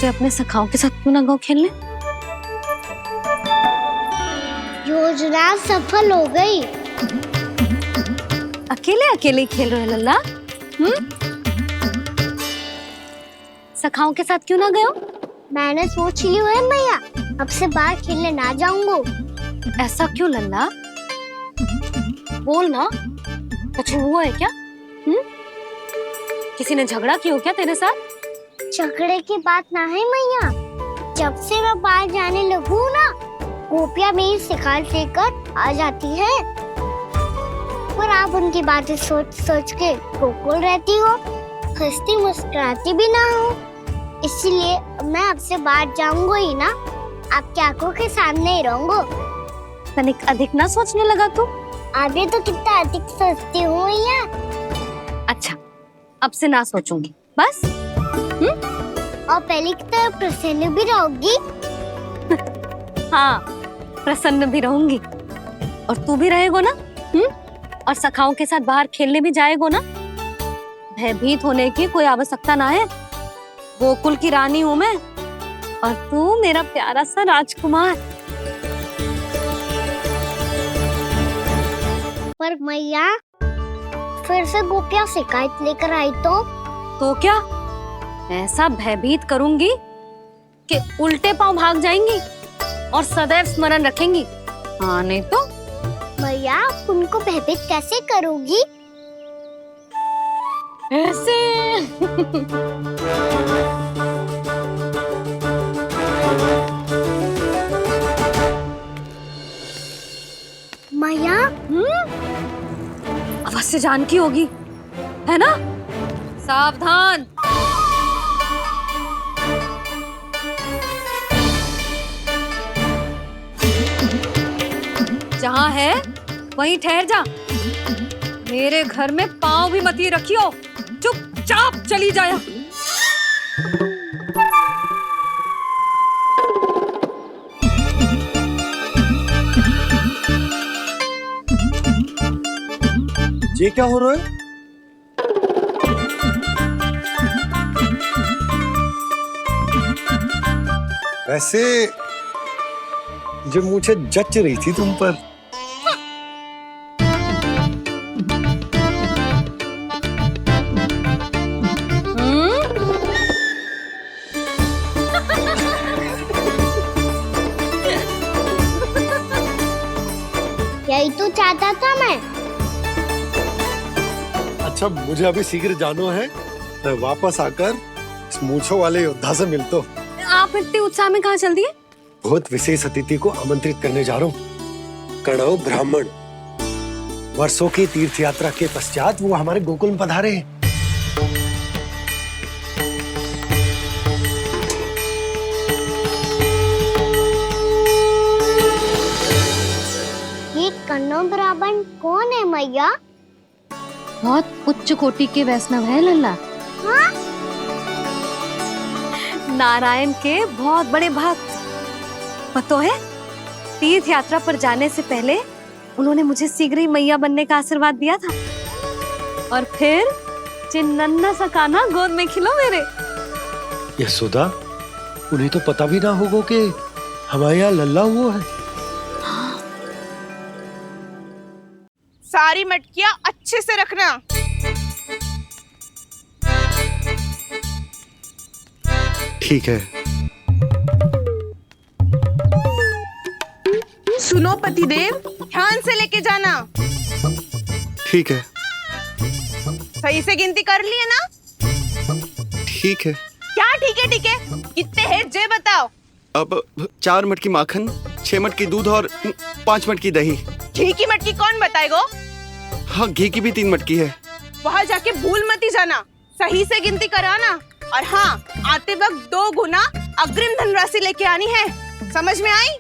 के अपने सखाओं के साथ क्यों ना गाँव खेलने? योजना सफल हो गई। अकेले अकेले ही खेल रहे हो लल्ला? सखाओं के साथ क्यों ना गए हो? मैंने सोच लिया है मैया, अब से बाहर खेलने ना जाऊंगा। ऐसा क्यों लल्ला? बोल ना, कुछ हुआ है क्या? किसी ने झगड़ा किया हो क्या तेरे साथ? झगड़े की बात ना है मैया, जब से मैं बाहर जाने लगू ना, गोपियाँ मेरी शिकायत लेकर आ जाती है। पर आप उनकी बातें सोच सोच के गोकुल रहती हो, हंसती मुस्कुराती भी ना हो। इसलिए मैं आपसे बाहर जाऊंगा ही ना, आपकी आंखों के सामने ही रहूंगा। तनिक अधिक ना सोचने लगा तू? आगे तो कितना अधिक सोचती हूँ मैया। अच्छा, अब से ना सोचूंगी बस। और पहले की तरह प्रसन्न भी रहोगी। हाँ, प्रसन्न भी रहूंगी। और तू भी रहेगो ना? और सखाओं के साथ बाहर खेलने भी जाएगो ना? भयभीत होने की कोई आवश्यकता ना है। गोकुल की रानी हूँ मैं, और तू मेरा प्यारा सा राजकुमार। पर मैया, फिर से गोपियाँ शिकायत लेकर आई तो क्या ऐसा भयभीत करूंगी कि उल्टे पांव भाग जाएंगी और सदैव स्मरण रखेंगी? हाँ नहीं तो? मैया, उनको भयभीत कैसे करोगी? ऐसे। मैया, अवश्य जानकी होगी, है ना? सावधान। जहाँ है वहीं ठहर जा। मेरे घर में पाँव भी मत ही रखियो, चुपचाप चली जाया। ये क्या हो रहा है? वैसे जो मुझे जच रही थी तुम पर। यही तो चाहता था मैं। अच्छा, मुझे अभी शीघ्र जाना है। मैं वापस आकर इस मूंछों वाले योद्धा से मिलता हूँ। आप इतने उत्साह में कहाँ चल दिए? बहुत विशेष अतिथि को आमंत्रित करने जा रहा हूँ। कणव ब्राह्मण। वर्षों की तीर्थ यात्रा के पश्चात वो हमारे गोकुल में पधारे हैं। ये कन्नौ ब्राह्मण कौन है मैया? बहुत उच्च कोटि के वैष्णव है लल्ला। हाँ? नारायण के बहुत बड़े भक्त। पता है, तीर्थ यात्रा पर जाने से पहले उन्होंने मुझे शीघ्र ही मैया बनने का आशीर्वाद दिया था। और फिर चिन्नन्ना सा कान्हा गोद में खिलो मेरे। यशोदा, उन्हें तो पता भी ना होगा कि हमारे यहाँ लल्ला हुआ है। सारी मटकियां अच्छे से रखना। ठीक है। सुनो पतिदेव, ध्यान से लेके जाना। ठीक है। सही से गिनती कर लिए ना? ठीक है। क्या ठीक है? ठीक है, कितने हैं जे बताओ। अब 4 मटकी माखन, 6 मटकी दूध और 5 मटकी दही। घी की मटकी कौन बताएगा? हाँ, घी की भी 3 मटकी है। वहाँ जाके भूल मत ही जाना, सही से गिनती कराना। और हाँ, आते वक्त 2 गुना अग्रिम धनराशि लेके आनी है। समझ में आई?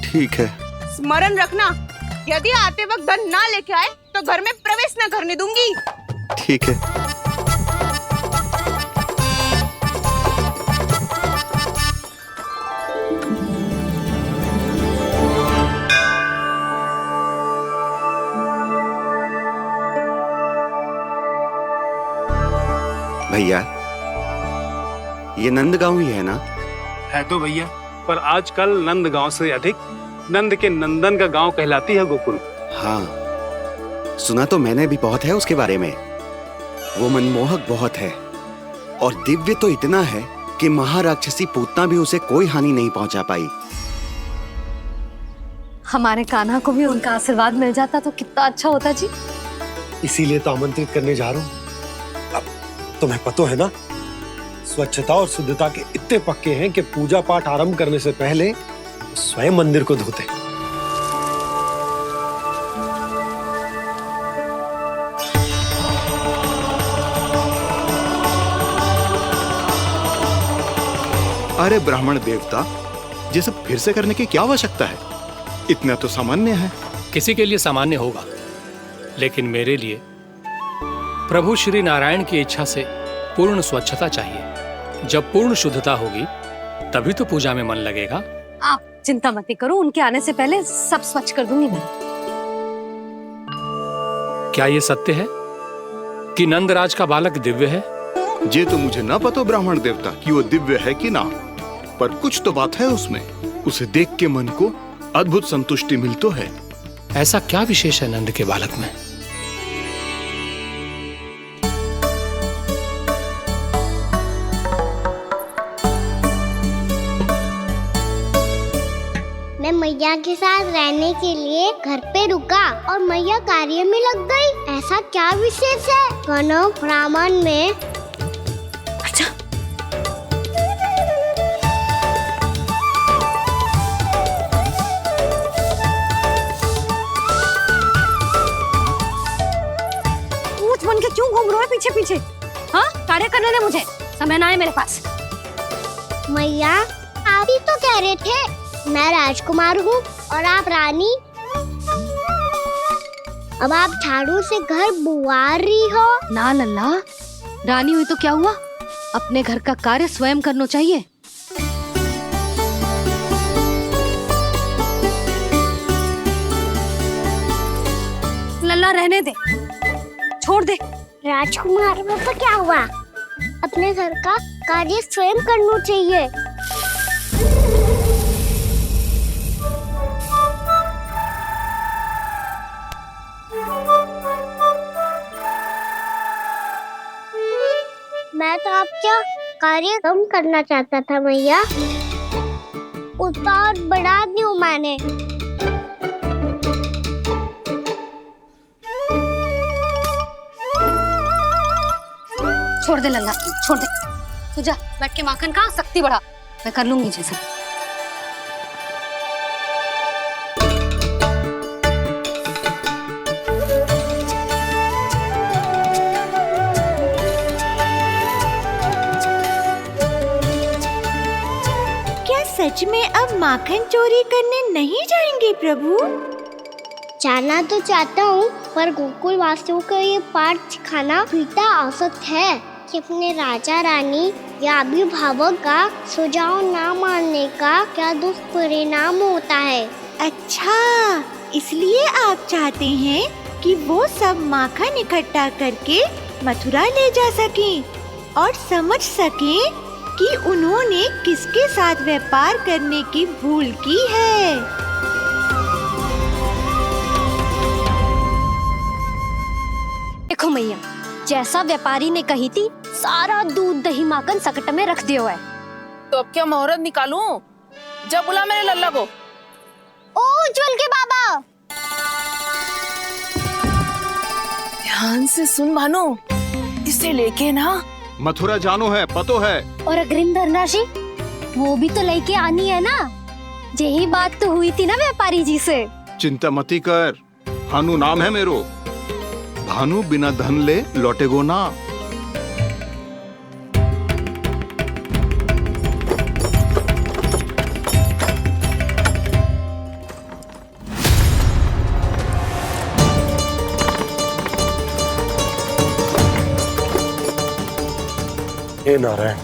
ठीक है। स्मरण रखना, यदि आते वक्त धन ना लेके आए तो घर में प्रवेश न करने दूंगी। ठीक है। भैया, ये नंदगांव ही है ना? है तो भैया, पर आजकल नंद गांव से अधिक नंद के नंदन का गांव कहलाती है गोकुल। हाँ, सुना तो मैंने भी बहुत है उसके बारे में। वो मनमोहक बहुत है और दिव्य तो इतना है कि महाराक्षसी पूतना भी उसे कोई हानि नहीं पहुंचा पाई। हमारे कान्हा को भी उनका आशीर्वाद मिल जाता तो कितना अच्छा होता जी। इसीलिए तो आमंत्रित करने जा रहा हूँ। अब तुम्हें पता है ना, स्वच्छता और शुद्धता के इतने पक्के हैं कि पूजा पाठ आरंभ करने से पहले स्वयं मंदिर को धोते। अरे ब्राह्मण देवता, ये सब फिर से करने की क्या आवश्यकता है? इतना तो सामान्य है। किसी के लिए सामान्य होगा, लेकिन मेरे लिए प्रभु श्री नारायण की इच्छा से पूर्ण स्वच्छता चाहिए। जब पूर्ण शुद्धता होगी तभी तो पूजा में मन लगेगा। आप चिंता मत करो, उनके आने से पहले सब स्वच्छ कर दूंगी मैं। क्या ये सत्य है कि नंदराज का बालक दिव्य है? ये तो मुझे ना पता ब्राह्मण देवता कि वो दिव्य है कि ना, पर कुछ तो बात है उसमें। उसे देख के मन को अद्भुत संतुष्टि मिल तो है। ऐसा क्या विशेष है नंद के बालक में? मैं मैया के साथ रहने के लिए घर पे रुका और मैया कार्य में लग गई। ऐसा क्या विशेष है गणों ब्राह्मण में? अच्छा, पूछ बन के क्यों घूम रहे हो पीछे पीछे? हाँ, कार्य करने दे मुझे, समय ना है मेरे पास। मैया, आप ही तो कह रहे थे मैं राजकुमार हूँ और आप रानी। अब आप झाड़ू से घर बुआ रही हो। ना लल्ला, रानी हुई तो क्या हुआ, अपने घर का कार्य स्वयं करना चाहिए। लल्ला रहने दे, छोड़ दे। राजकुमार में तो क्या हुआ, अपने घर का कार्य स्वयं करना चाहिए। मैं तो आपका कार्य कम करना चाहता था मैया, उसका और बढ़ा दूं मैंने। छोड़ दे लल्ला, छोड़ दे। तू जा बैठ के माखन खा, शक्ति बढ़ा, मैं कर लूंगी जैसा। सच में अब माखन चोरी करने नहीं जाएंगे प्रभु? जाना तो चाहता हूँ, पर गोकुल वासियों को ये पाठ सिखाना पिता औसत है कि अपने राजा रानी या अभिभावक का सुझाव ना मानने का क्या दुष्परिणाम होता है। अच्छा, इसलिए आप चाहते हैं कि वो सब माखन इकट्ठा करके मथुरा ले जा सकें और समझ सकें कि उन्होंने किसके साथ व्यापार करने की भूल की है। देखो मैया, जैसा व्यापारी ने कही थी, सारा दूध दही माखन सकट में रख दिया है। तो अब क्या मुहूर्त निकालूं? जब बुला मेरे लल्ला को। ओ उज्जवल के बाबा, ध्यान से सुन भानु, इसे लेके ना मथुरा जानो है, पतो है। और अग्रिम धनराशि वो भी तो लेके आनी है ना। यही बात तो हुई थी ना व्यापारी जी से। चिंता मती कर, भानु नाम है मेरो। भानु बिना धन ले लौटेगो ना। हे नारायण,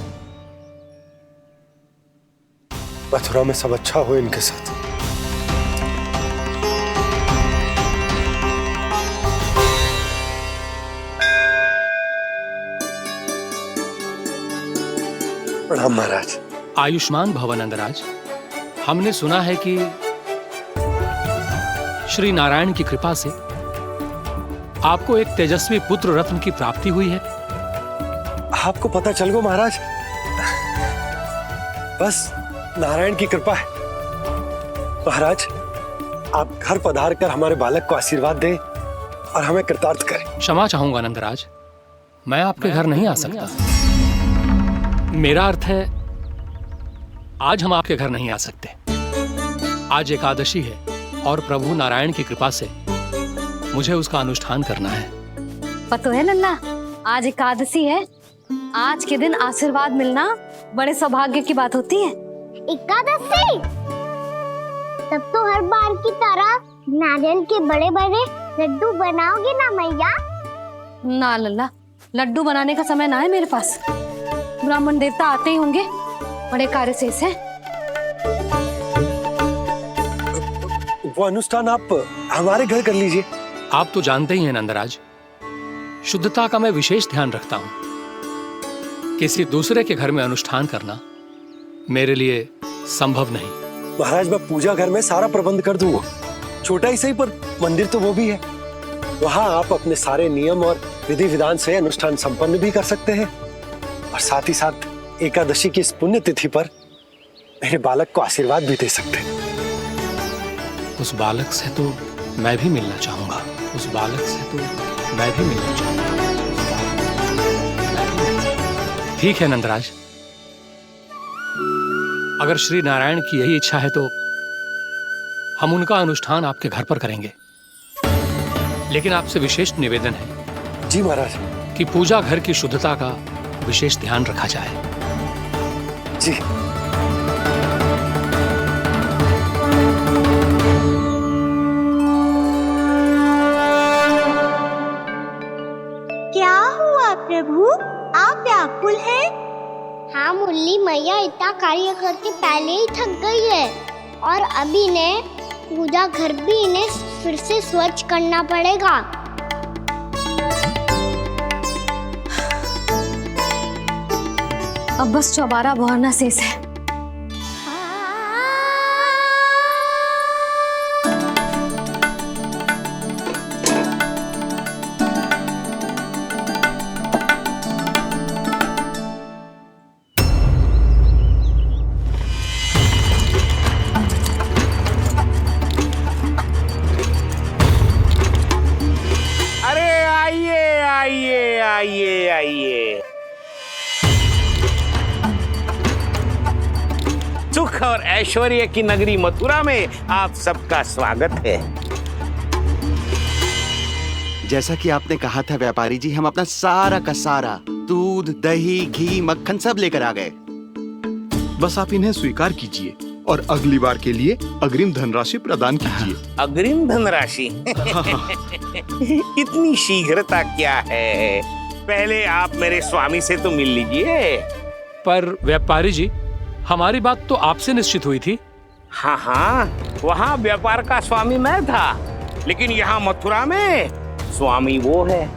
मथुरा में सब अच्छा हो इनके साथ। प्रणाम महाराज। आयुष्मान भव नंदराज। हमने सुना है कि श्री नारायण की कृपा से आपको एक तेजस्वी पुत्र रत्न की प्राप्ति हुई है। आपको पता चल गो महाराज, बस नारायण की कृपा है। महाराज, आप घर पधार कर हमारे बालक को आशीर्वाद दें और हमें कृतार्थ करें। क्षमा चाहूंगा नंदराज, मैं आपके घर नहीं आ सकता। मेरा अर्थ है, आज हम आपके घर नहीं आ सकते। आज एकादशी है और प्रभु नारायण की कृपा से मुझे उसका अनुष्ठान करना है। पता है लल्ला, आज एकादशी है। आज के दिन आशीर्वाद मिलना बड़े सौभाग्य की बात होती है। एकादशी? तब तो हर बार की तरह नारियल के बड़े बड़े लड्डू बनाओगे ना मैया? ना लल्ला, लड्डू बनाने का समय ना है मेरे पास। ब्राह्मण देवता आते ही होंगे, बड़े कार्य शेष है। वो अनुष्ठान आप हमारे घर कर लीजिए। आप तो जानते ही हैं नंदराज, शुद्धता का मैं विशेष ध्यान रखता हूं। किसी दूसरे के घर में अनुष्ठान करना मेरे लिए संभव नहीं। महाराज, मैं पूजा घर में सारा प्रबंध कर दूंगा। छोटा ही सही, पर मंदिर तो वो भी है। वहां आप अपने सारे नियम और विधि विधान से अनुष्ठान संपन्न भी कर सकते हैं और साथ ही साथ एकादशी की इस पुण्य तिथि पर मेरे बालक को आशीर्वाद भी दे सकते हैं। उस बालक से तो मैं भी मिलना चाहूंगा। उस बालक से तो मैं भी मिलना चाहूंगा। ठीक है नंदराज, अगर श्री नारायण की यही इच्छा है तो हम उनका अनुष्ठान आपके घर पर करेंगे। लेकिन आपसे विशेष निवेदन है। जी महाराज। कि पूजा घर की शुद्धता का विशेष ध्यान रखा जाए। जी। क्या हुआ प्रभु, आप व्याकुल हैं? हाँ मुरली मैया इतना कार्य करके पहले ही थक गई है और अभी ने पूजा घर भी इन्हें फिर से स्वच्छ करना पड़ेगा। अब बस चौबारा बहाना शेष है। आइए। सुख और ऐश्वर्य की नगरी मथुरा में आप सबका स्वागत है। जैसा कि आपने कहा था व्यापारी जी, हम अपना सारा का सारा दूध, दही, घी, मक्खन सब लेकर आ गए। बस आप इन्हें स्वीकार कीजिए और अगली बार के लिए अग्रिम धनराशि प्रदान कीजिए। अग्रिम धनराशि? इतनी शीघ्रता क्या है? पहले आप मेरे स्वामी से तो मिल लीजिए। पर व्यापारी जी, हमारी बात तो आपसे निश्चित हुई थी। हाँ, वहाँ व्यापार का स्वामी मैं था, लेकिन यहाँ मथुरा में स्वामी वो है,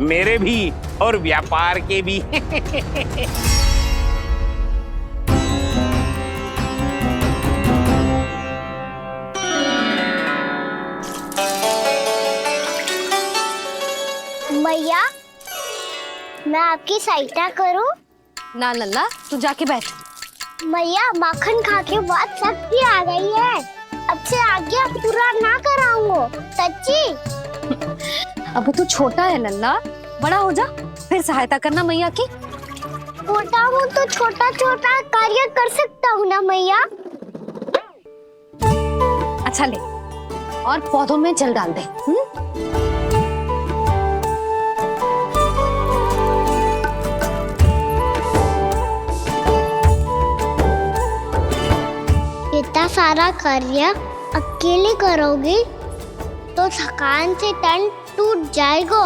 मेरे भी और व्यापार के भी। मैया, मैं आपकी सहायता करूं? ना लल्ला, तू जाके बैठ। मैया, माखन खा के बहुत शक्ति आ गई है। अब से आगे पूरा ना कराऊंगा। सच्ची? अब तू छोटा है लल्ला, बड़ा हो जा फिर सहायता करना मैया की। छोटा हूँ तो छोटा छोटा कार्य कर सकता हूँ ना मैया। अच्छा ले, और पौधों में जल डाल दे। इतना सारा कार्य अकेले करोगे तो थकान से तन टूट जाएगा।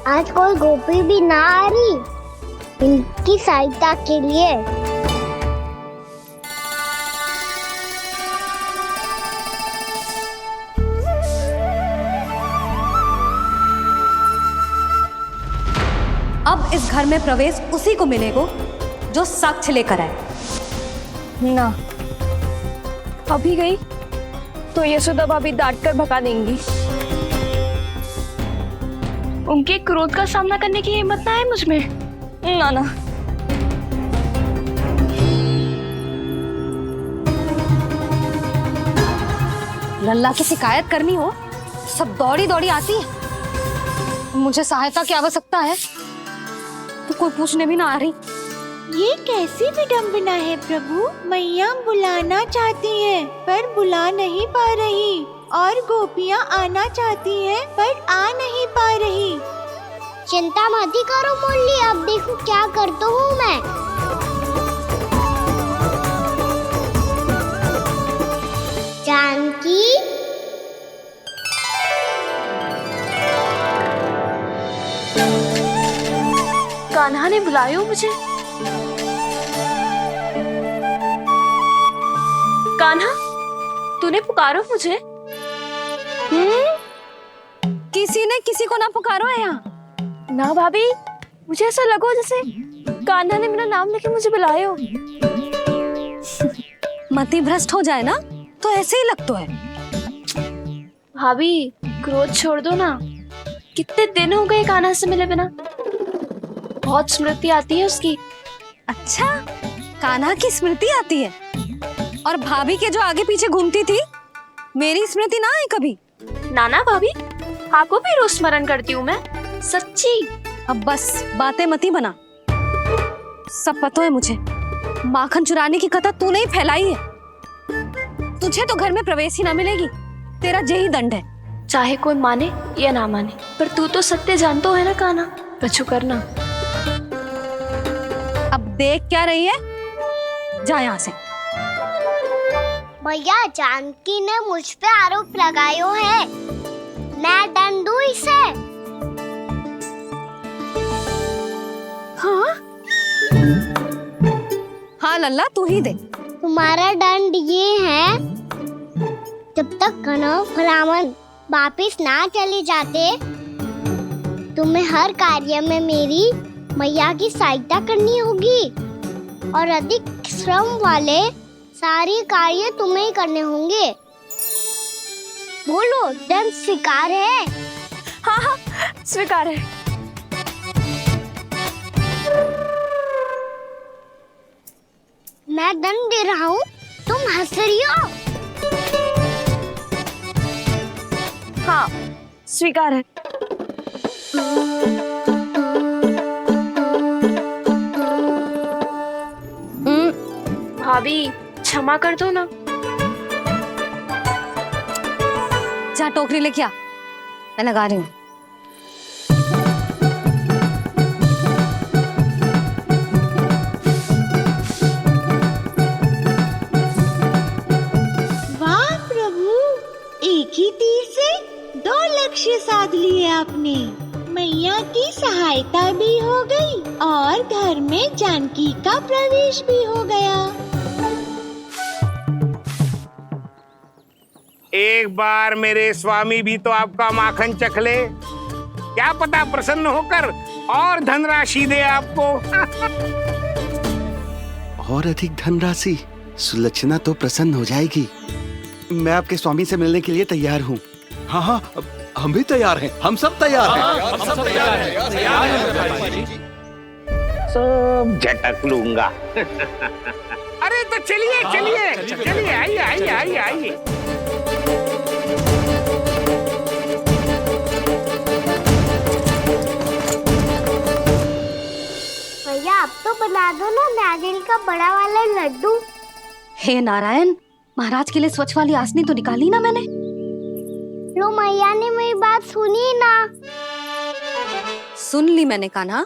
आज कोई गोपी भी ना आ रही इनकी सहायता के लिए। अब इस घर में प्रवेश उसी को मिलेगा जो साक्ष्य लेकर आए। ना, अभी गई तो यशोदा भाभी डांट कर भगा देंगी। उनके क्रोध का सामना करने की हिम्मत ना है मुझ में। ना ना। लल्ला की शिकायत करनी हो सब दौड़ी दौड़ी आती है। मुझे सहायता की आवश्यकता है तो कोई पूछने भी ना आ रही। ये कैसी विडंबना है प्रभु। मैया बुलाना चाहती हैं पर बुला नहीं पा रही, और गोपियाँ आना चाहती हैं पर आ नहीं पा रही। चिंता मत ही करो मुरली, अब देखो क्या करता हूँ मैं। जानकी, कान्हा ने बुलाया मुझे। कान्हा, तूने पुकारो मुझे। किसी ने किसी को ना पुकारो है यहाँ। ना भाभी, मुझे ऐसा लगो जैसे कान्हा ने मेरा नाम लेके मुझे बुलाया हो। मति भ्रष्ट हो जाए ना तो ऐसे ही लगता है। भाभी, क्रोध छोड़ दो ना। कितने दिन हो गए कान्हा से मिले बिना। बहुत स्मृति आती है उसकी। अच्छा, कान्हा की स्मृति आती है? और भाभी के जो आगे पीछे घूमती थी, मेरी स्मृति ना आई कभी? नाना भाभी, आपको भी रोज स्मरण करती हूँ मैं, सच्ची। अब बस बातें मत ही बना। सब पता है मुझे। माखन चुराने की कथा तूने ही फैलाई है। तुझे तो घर में प्रवेश ही ना मिलेगी। तेरा यही दंड है। चाहे कोई माने या ना माने, पर तू तो सत्य जानता है ना कान्हा। बच्चू करना। अब देख क्या रही है, जा यहाँ से। भैया, जानकी ने मुझ पे आरोप लगायो है। मैं दंड दूं इसे? हाँ हाँ लल्ला, तू ही दे। तुम्हारा दंड ये है, जब तक कनव ब्राह्मण वापिस ना चले जाते, तुम्हें हर कार्य में मेरी मैया की सहायता करनी होगी, और अधिक श्रम वाले सारे कार्य तुम्हें ही करने होंगे। बोलो, दंड स्वीकार है? हाँ हाँ, स्वीकार है। मैं दंड दे रहा हूँ, तुम हंस रही हो? हाँ, स्वीकार है। भाभी, क्षमा कर दो ना। जा टोकरी लेके आ, मैं लगा रही हूँ। वाह प्रभु, एक ही तीर से 2 लक्ष्य साध लिए आपने। मैया की सहायता भी हो गई और घर में जानकी का प्रवेश भी हो गया। एक बार मेरे स्वामी भी तो आपका माखन चख ले, क्या पता प्रसन्न होकर और धनराशि दे आपको। और अधिक धनराशि? सुलक्षणा तो प्रसन्न हो जाएगी। मैं आपके स्वामी से मिलने के लिए तैयार हूँ। हाँ हाँ, हम भी तैयार हैं। हम सब तैयार हैं। हम सब तैयार हैं। सब झटक लूंगा। अरे तो चलिए चलिए चलिए, आइए आइए आइए आइए। भैया, अब तो बना दो ना नारियल का बड़ा वाला लड्डू। हे नारायण, महाराज के लिए स्वच्छ वाली आसनी तो निकाली ना मैंने। लो, मैया ने मेरी बात सुनी ना। सुन ली मैंने कान्हा।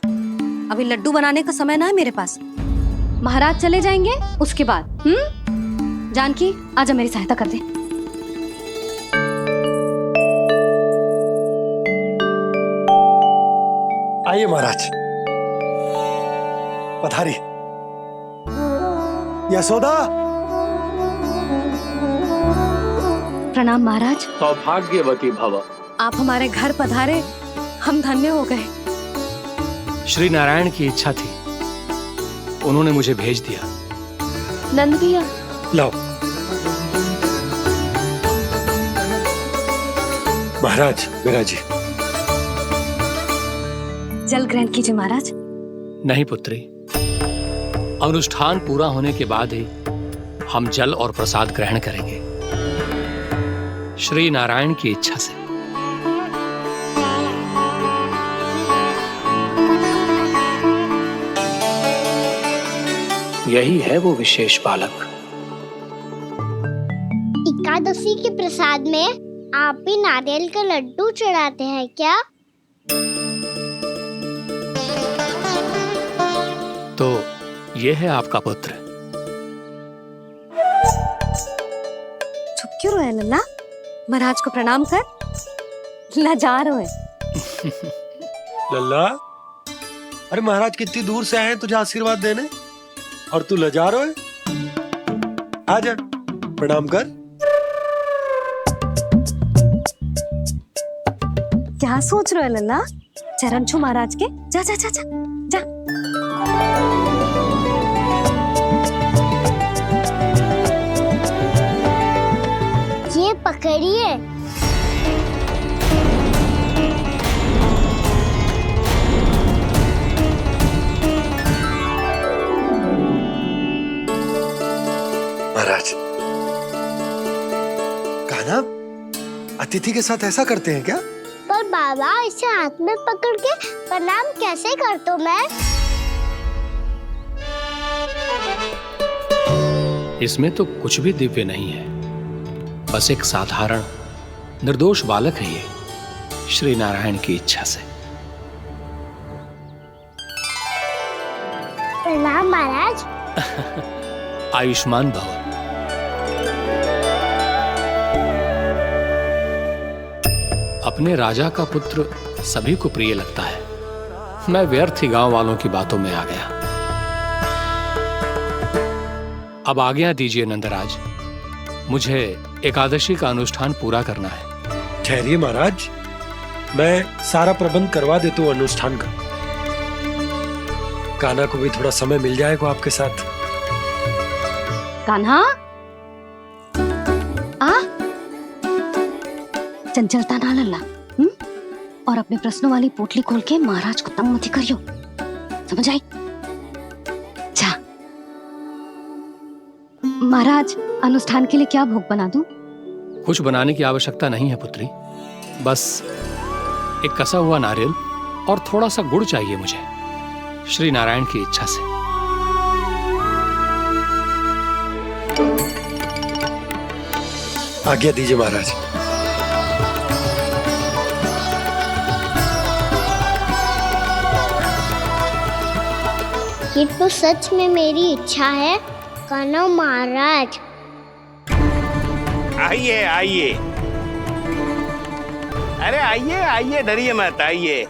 अभी लड्डू बनाने का समय ना है मेरे पास। महाराज चले जाएंगे उसके बाद। जानकी, आजा मेरी सहायता कर दे। आइए महाराज, पधारी। यशोदा। प्रणाम महाराज। सौभाग्यवती भव। आप हमारे घर पधारे, हम धन्य हो गए। श्री नारायण की इच्छा थी, उन्होंने मुझे भेज दिया। नंद भैया, लाओ। महाराज, मेरा जी। जल ग्रहण कीजिए महाराज। नहीं पुत्री, अनुष्ठान पूरा होने के बाद ही हम जल और प्रसाद ग्रहण करेंगे, श्री नारायण की इच्छा से। यही है वो विशेष बालक। एकादशी के प्रसाद में आप भी नारियल का लड्डू चढ़ाते हैं क्या? तो ये है आपका पुत्र। चुप क्यों रहे लल्ला? महाराज को प्रणाम कर। लाचार हुए। लल्ला, अरे महाराज कितनी दूर से आए हैं तुझे आशीर्वाद देने, और तू लजा रहा है? आजा, प्रणाम कर। क्या सोच रहे हो लल्ला? चरण छू महाराज के। जा जा जा जा जा। ये पकड़िए। महाराज, कान्हा अतिथि के साथ ऐसा करते हैं क्या? पर बाबा, इसे हाथ में पकड़ के प्रणाम कैसे करता हूँ मैं? इसमें तो कुछ भी दिव्य नहीं है, बस एक साधारण निर्दोष बालक है ये, श्री नारायण की इच्छा से। प्रणाम महाराज। आयुष्मान भव। अपने राजा का पुत्र सभी को प्रिय लगता है। मैं व्यर्थ ही गांव वालों की बातों में आ गया। अब आज्ञा दीजिए नंदराज, मुझे एकादशी का अनुष्ठान पूरा करना है। ठहरिए महाराज, मैं सारा प्रबंध करवा देता हूँ अनुष्ठान का। कान्हा को भी थोड़ा समय मिल जाएगा आपके साथ। कान्हा, आ चंचलता ना लल्ला। और अपने प्रश्नों वाली पोटली खोल के महाराज को तंग मत करियो, समझ आई? जा महाराज, अनुष्ठान के लिए क्या भोग बना दूं? कुछ बनाने की आवश्यकता नहीं है पुत्री, बस एक कसा हुआ नारियल और थोड़ा सा गुड़ चाहिए मुझे, श्री नारायण की इच्छा से। आज्ञा दीजिए महाराज। ये तो सच में मेरी इच्छा है कान्हा महाराज। आइए आइए, अरे आइए आइए, डरिए मत, आइए।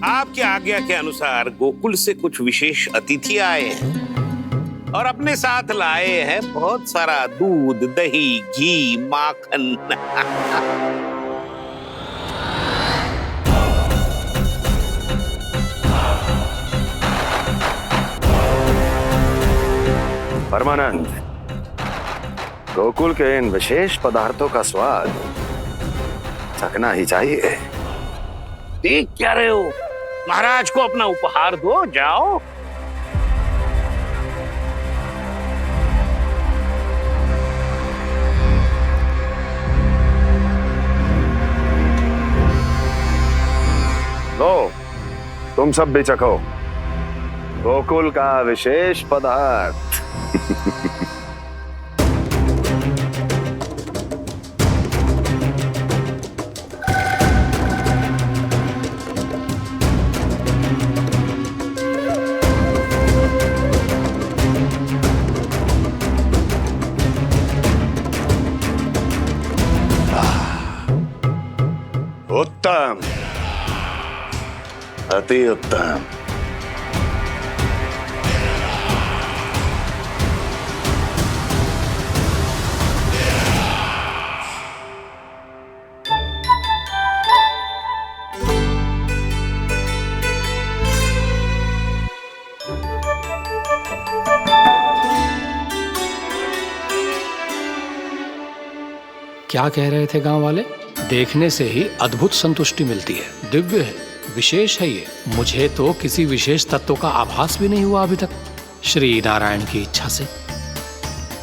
आपकी आज्ञा के अनुसार गोकुल से कुछ विशेष अतिथि आए हैं और अपने साथ लाए हैं बहुत सारा दूध, दही, घी, माखन। परमानंद, गोकुल के इन विशेष पदार्थों का स्वाद चखना ही चाहिए। देख क्या रहे हो? महाराज को अपना उपहार दो, जाओ। लो, तुम सब भी चखो गोकुल का विशेष पदार्थ। उत्तम, अति उत्तम। क्या कह रहे थे गांव वाले? देखने से ही अद्भुत संतुष्टि मिलती है, दिव्य है, विशेष है ये। मुझे तो किसी विशेष तत्व का आभास भी नहीं हुआ अभी तक, श्री नारायण की इच्छा से।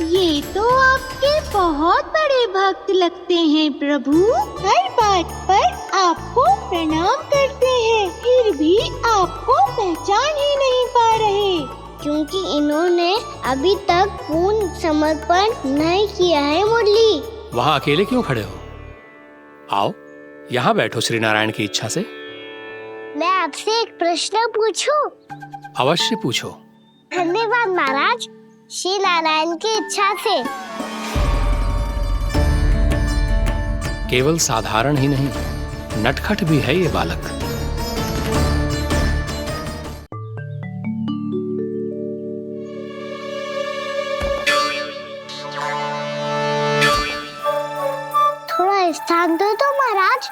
ये तो आपके बहुत बड़े भक्त लगते हैं प्रभु। हर बात पर आपको प्रणाम करते हैं, फिर भी आपको पहचान ही नहीं पा रहे। क्योंकि इन्होंने अभी तक पूर्ण समर्पण नहीं किया है मुरली। वहाँ अकेले क्यों खड़े हो? आओ यहाँ बैठो श्री नारायण की इच्छा से। मैं आपसे एक प्रश्न पूछूं? अवश्य पूछो। धन्यवाद महाराज, श्री नारायण की इच्छा से। केवल साधारण ही नहीं, नटखट भी है ये बालक। थोड़ा स्थान दो तो महाराज।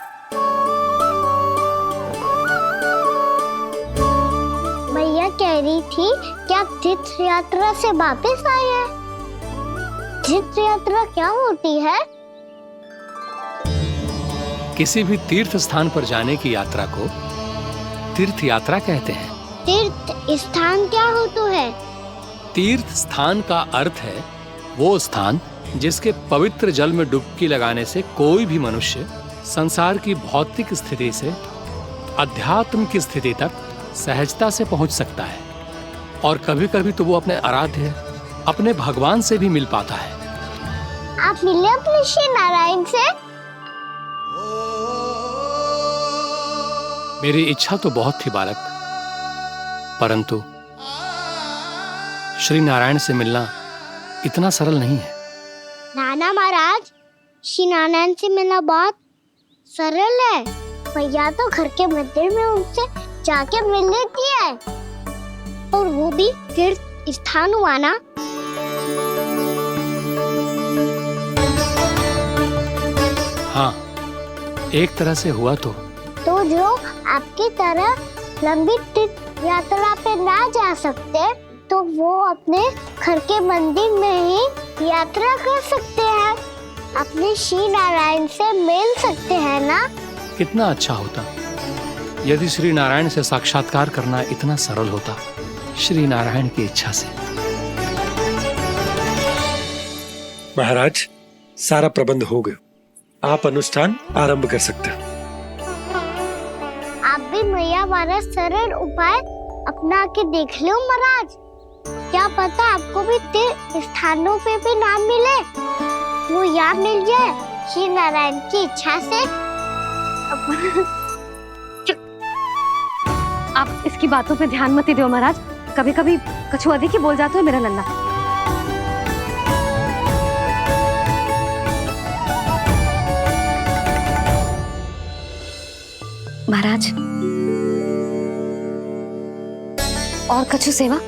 मैया कह रही थी कि आप तीर्थ यात्रा से वापस आए हैं। तीर्थ यात्रा क्या होती है? किसी भी तीर्थ स्थान पर जाने की यात्रा को तीर्थ यात्रा कहते हैं। तीर्थ स्थान क्या हो तो है? तीर्थ स्थान का अर्थ है वो स्थान जिसके पवित्र जल में डुबकी लगाने से कोई भी मनुष्य संसार की भौतिक स्थिति से अध्यात्म की स्थिति तक सहजता से पहुंच सकता है, और कभी कभी तो वो अपने आराध्य, अपने भगवान से भी मिल पाता है। आप मिले अपने श्री नारायण से? मेरी इच्छा तो बहुत थी बालक, परंतु श्री नारायण से मिलना इतना सरल नहीं है। नाना महाराज, श्री नारायण से मिलना बहुत सरल है। भैया तो घर के मंदिर में उनसे जाके मिल लेती है, और वो भी तीर्थ स्थान हुआ ना। हाँ, एक तरह से हुआ तो जो आपकी तरह लंबी तीर्थ यात्रा पे ना जा सकते, तो वो अपने घर के मंदिर में ही यात्रा कर सकते हैं, अपने श्री नारायण से मिल सकते हैं ना। कितना अच्छा होता यदि श्री नारायण से साक्षात्कार करना इतना सरल होता, श्री नारायण की इच्छा से। महाराज, सारा प्रबंध हो गया, आप अनुष्ठान आरंभ कर सकते हैं। आप भी मैया वाला सरल उपाय अपना के देख लो महाराज। क्या पता आपको भी तीर्थ स्थानों पे भी नाम मिले, वो यहाँ मिल जाए श्री नारायण की इच्छा से। आप इसकी बातों पे ध्यान मत दो महाराज, कभी कभी कछुआ देखी बोल जाता है मेरा लल्ला। महाराज, और कछु सेवा?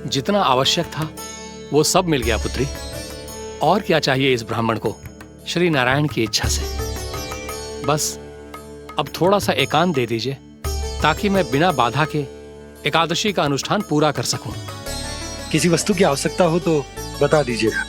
जितना आवश्यक था वो सब मिल गया पुत्री। और क्या चाहिए इस ब्राह्मण को श्री नारायण की इच्छा से? बस अब थोड़ा सा एकांत दे दीजिए, ताकि मैं बिना बाधा के एकादशी का अनुष्ठान पूरा कर सकूं। किसी वस्तु की आवश्यकता हो तो बता दीजिएगा।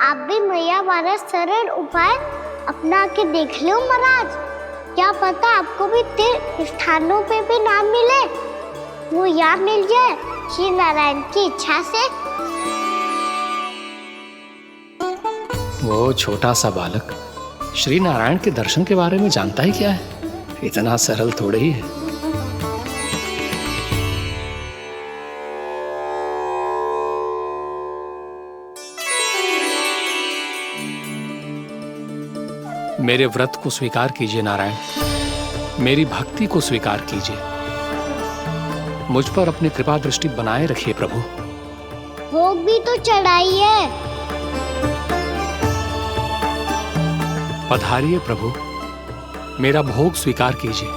आप भी मैया वाला सरल उपाय अपना के देख लो महाराज। क्या पता आपको भी तीर्थ स्थानों पे भी नाम मिले, वो यहाँ मिल जाए श्री नारायण की इच्छा से। वो छोटा सा बालक श्री नारायण के दर्शन के बारे में जानता ही क्या है? इतना सरल थोड़े ही है। मेरे व्रत को स्वीकार कीजिए नारायण, मेरी भक्ति को स्वीकार कीजिए, मुझ पर अपनी कृपा दृष्टि बनाए रखिए प्रभु। भोग भी तो चढ़ाइए। पधारिए प्रभु, मेरा भोग स्वीकार कीजिए।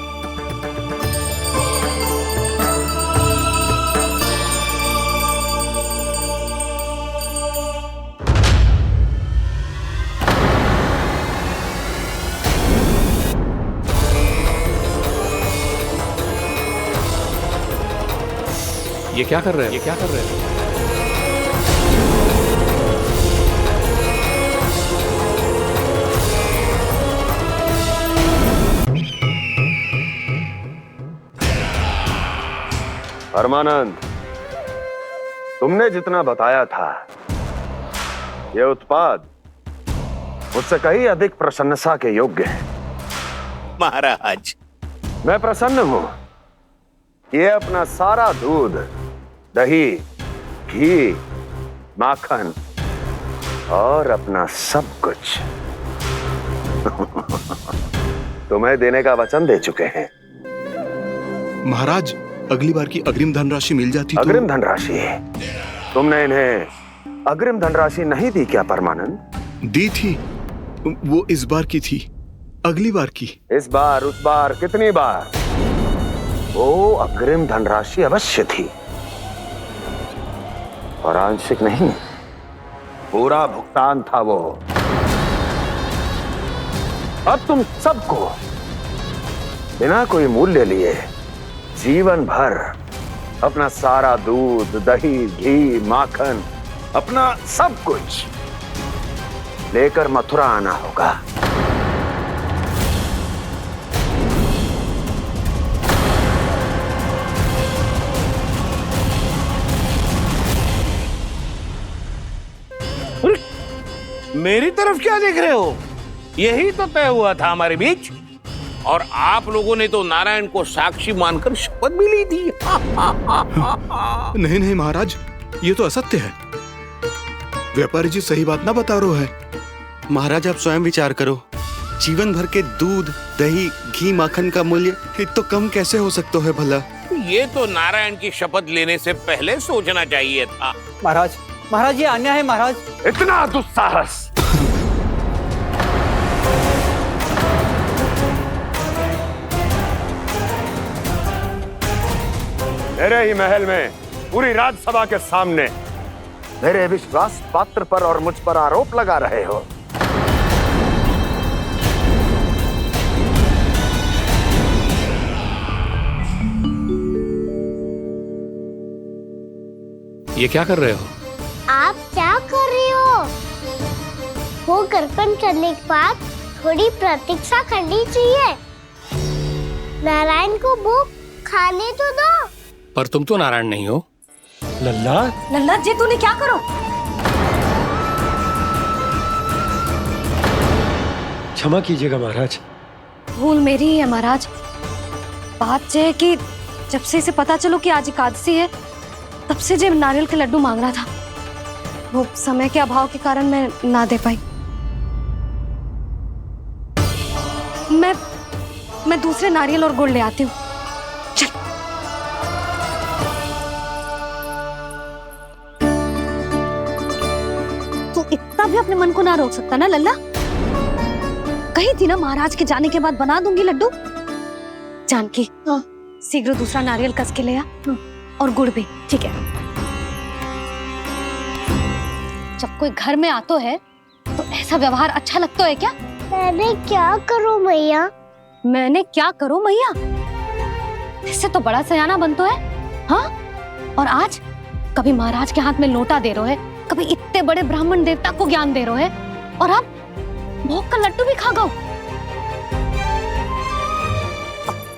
ये क्या कर रहे हो? ये क्या कर रहे हो? परमानंद, तुमने जितना बताया था ये उत्पाद मुझसे कहीं अधिक प्रशंसा के योग्य है। महाराज, मैं प्रसन्न हूं। ये अपना सारा दूध, दही, घी, माखन और अपना सब कुछ तुम्हें देने का वचन दे चुके हैं। महाराज, अगली बार की अग्रिम धनराशि मिल जाती तो। अग्रिम धनराशि? तुमने इन्हें अग्रिम धनराशि नहीं दी क्या परमानंद? दी थी, वो इस बार की थी, अगली बार की। इस बार, उस बार, कितनी बार? वो अग्रिम धनराशि अवश्य थी और आंशिक नहीं, पूरा भुगतान था वो। अब तुम सबको बिना कोई मूल्य लिए जीवन भर अपना सारा दूध, दही, घी, माखन, अपना सब कुछ लेकर मथुरा आना होगा। मेरी तरफ क्या देख रहे हो? यही तो तय हुआ था हमारे बीच, और आप लोगों ने तो नारायण को साक्षी मानकर शपथ भी ली थी। नहीं नहीं महाराज, ये तो असत्य है। व्यापारी जी सही बात ना बता रहे हैं। महाराज, आप स्वयं विचार करो। जीवन भर के दूध, दही, घी, माखन का मूल्य तो कम कैसे हो सकता है भला? ये तो नारायण की शपथ लेने से पहले सोचना चाहिए था। महाराज, महाराज, ये अन्याय है महाराज। इतना दुस्साहस! मेरे ही महल में पूरी राजसभा के सामने मेरे विश्वास पात्र पर और मुझ पर आरोप लगा रहे हो। ये क्या कर रहे हो? आप क्या कर रहे हो? वो कर्पण करने के बाद थोड़ी प्रतीक्षा करनी चाहिए। नारायण को भूख खाने तो दो। पर तुम तो नारायण नहीं हो। लल्ला, लल्ला जी, तूने क्या करो? क्षमा कीजिएगा महाराज। भूल मेरी ही है महाराज। बात यह है कि जब से इसे पता चलो कि आज एकादशी है, तब से जब नारियल के लड्डू मांग रहा था, वो समय के अभाव के कारण मैं ना दे पाई। मैं दूसरे नारियल और गुड़ ले आती हूँ। चल। तू इतना भी अपने मन को ना रोक सकता ना लल्ला? कही थी ना महाराज के जाने के बाद बना दूंगी लड्डू। जानकी, शीघ्र दूसरा नारियल कस के ले आ, और गुड़ भी। ठीक है। जब कोई घर में आता है तो ऐसा व्यवहार अच्छा लगता है क्या? मैंने क्या करूं मैया? मैंने क्या करूं मैया? इससे तो बड़ा सयाना बनतो है। हाँ? और आज कभी महाराज के हाथ में लोटा दे रहे है, कभी इतने बड़े ब्राह्मण देवता को ज्ञान दे रहे है, और अब भोग का लड्डू भी खा गो।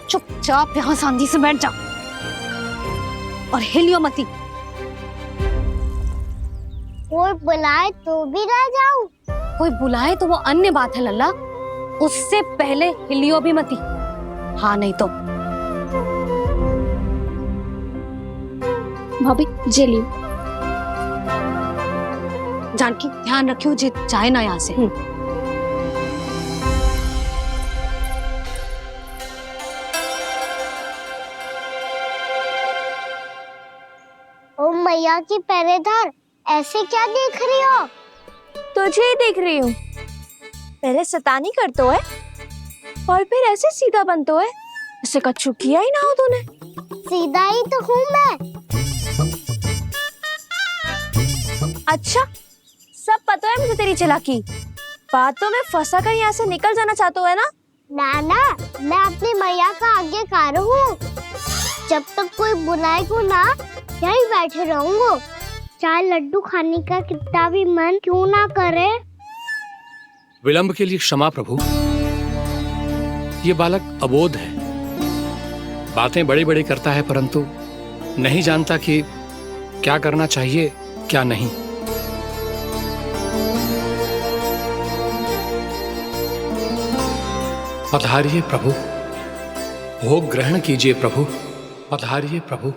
चुपचाप यहाँ शांति से बैठ जा और हिलियो मती। कोई बुलाए तो भी ना जाऊं? कोई बुलाए तो वो अन्य बात है लल्ला, उससे पहले हिलियो भी मती। हाँ नहीं तो। भाभी जे लियो। जानकी, ध्यान रखियो जे जाए ना यहाँ से। ओ मैया की पहरेदार, ऐसे क्या देख रही हो? तुझे ही देख रही हूँ। पहले शैतानी करतो है और फिर ऐसे सीधा बनतो है, ऐसे कछु किया ही ना हो तूने। सीधा ही तो हूँ मैं। अच्छा, सब पता है मुझे तेरी चालाकी। बातों में फंसा कर यहाँ से निकल जाना चाहते है ना? नाना, मैं अपनी मैया का आज्ञाकार हूँ। जब तक कोई बुलाए को ना, यही बैठे रहूंगा, चाहे लड्डू खाने का कितना भी मन क्यों ना करे। विलंब के लिए क्षमा प्रभु। ये बालक अबोध है, बातें बड़ी बड़ी करता है परंतु नहीं जानता कि क्या करना चाहिए क्या नहीं। पधारिए प्रभु, भोग ग्रहण कीजिए प्रभु। पधारिए प्रभु,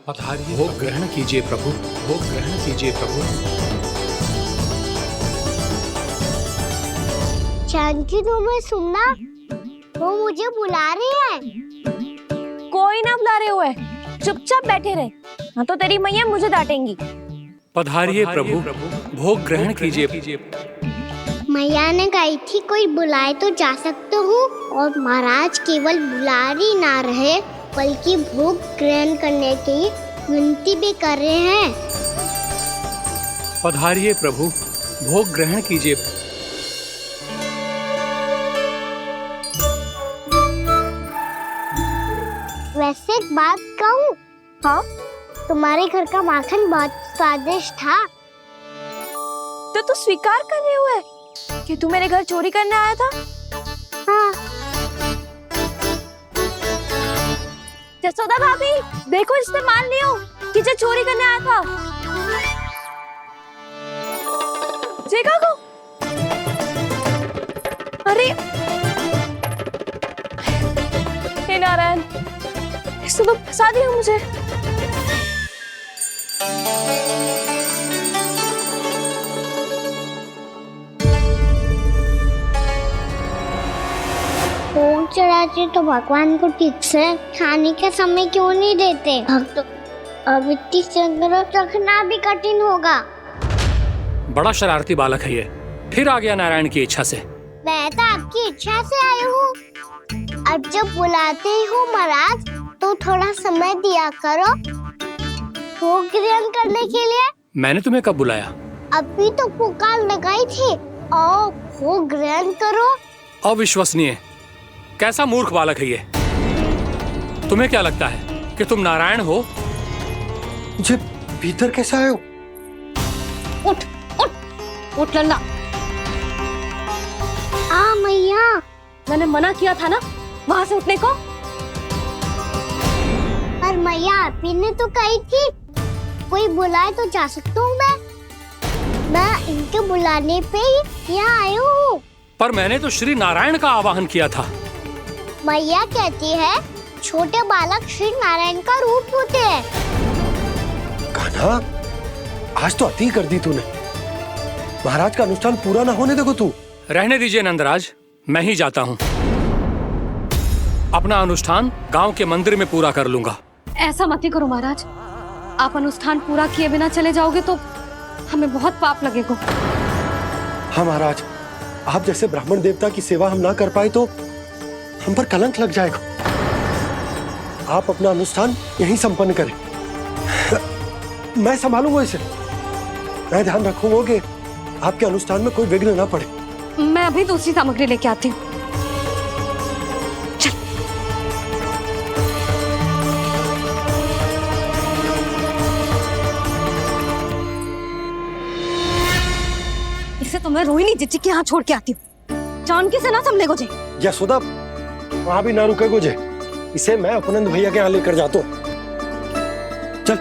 पधारिए। भोग ग्रहण कीजिए प्रभु, भोग ग्रहण कीजिए प्रभु। जानकी तुम्हें सुनना, वो मुझे बुला रही है। कोई ना बुला रहे हुए, चुपचाप बैठे रहे, हाँ तो तेरी मैया मुझे डांटेंगी। पधारिए प्रभु, भोग ग्रहण कीजिए। मैया ने कही थी कोई बुलाए तो जा सकते हूँ, और महाराज केवल बुला ही ना रहे बल्कि भोग ग्रहण करने की विनती भी कर रहे हैं। पधारिए प्रभु, भोग ग्रहण कीजिए। वैसे एक बात कहूँ? हाँ? तुम्हारे घर का माखन बहुत स्वादिष्ट था। तो तू स्वीकार कर रहे हुए कि तू मेरे घर चोरी करने आया था? हाँ। जसोदा भाभी, देखो इसने मान लियो कि जो चोरी करने आया था। देखा को? अरे हे नारायण, इसने तो फंसा दिया मुझे। भोग चढ़ाते तो भगवान को ठीक से खाने का समय क्यों नहीं देते? भक्त अब इतनी संग्रह रखना भी कठिन होगा। बड़ा शरारती बालक है ये, फिर आ गया नारायण की इच्छा से। मैं तो आपकी इच्छा से आई हूँ। अब जब बुलाते हो महाराज तो थोड़ा समय दिया करो भोग ग्रहण करने के लिए। मैंने तुम्हें कब बुलाया? अभी तो पुकार लगाई थी, आओ भोग ग्रहण करो। अविश्वसनीय, कैसा मूर्ख बालक है ये। तुम्हें क्या लगता है कि तुम नारायण हो? मुझे भीतर कैसे आए हो? उठ उठ उठ लल्ला। मैया, मैंने मना किया था ना वहां से उठने को। पर मैया आपी ने तो कही थी कोई बुलाए तो जा सकता हूँ। मैं इनके बुलाने पे ही यहाँ आई हूँ। पर मैंने तो श्री नारायण का आवाहन किया था। मैया कहती है छोटे बालक श्री नारायण का रूप होते हैं। कान्हा, आज तो अति कर दी तूने। महाराज का अनुष्ठान पूरा ना होने देखो तू। रहने दीजिए नंदराज, मैं ही जाता हूँ। अपना अनुष्ठान गांव के मंदिर में पूरा कर लूंगा। ऐसा मत ही करो महाराज, आप अनुष्ठान पूरा किए बिना चले जाओगे तो हमें बहुत पाप लगेगा। हाँ महाराज, आप जैसे ब्राह्मण देवता की सेवा हम ना कर पाए तो हम पर कलंक लग जाएगा। आप अपना अनुष्ठान यहीं संपन्न करें, मैं संभालूंगा इसे। मैं ध्यान रखूंगा कि आपके अनुष्ठान में कोई विघ्न ना पड़े। मैं अभी दूसरी सामग्री लेके आती हूँ। इसे तो मैं रोहिणी जीजी के यहाँ छोड़ के आती हूँ। जानकी से ना संभले गुजे। यशोदा, वहां भी ना रुके गुजे। इसे मैं अपनंद भैया के यहाँ लेकर जाता हूँ। चल।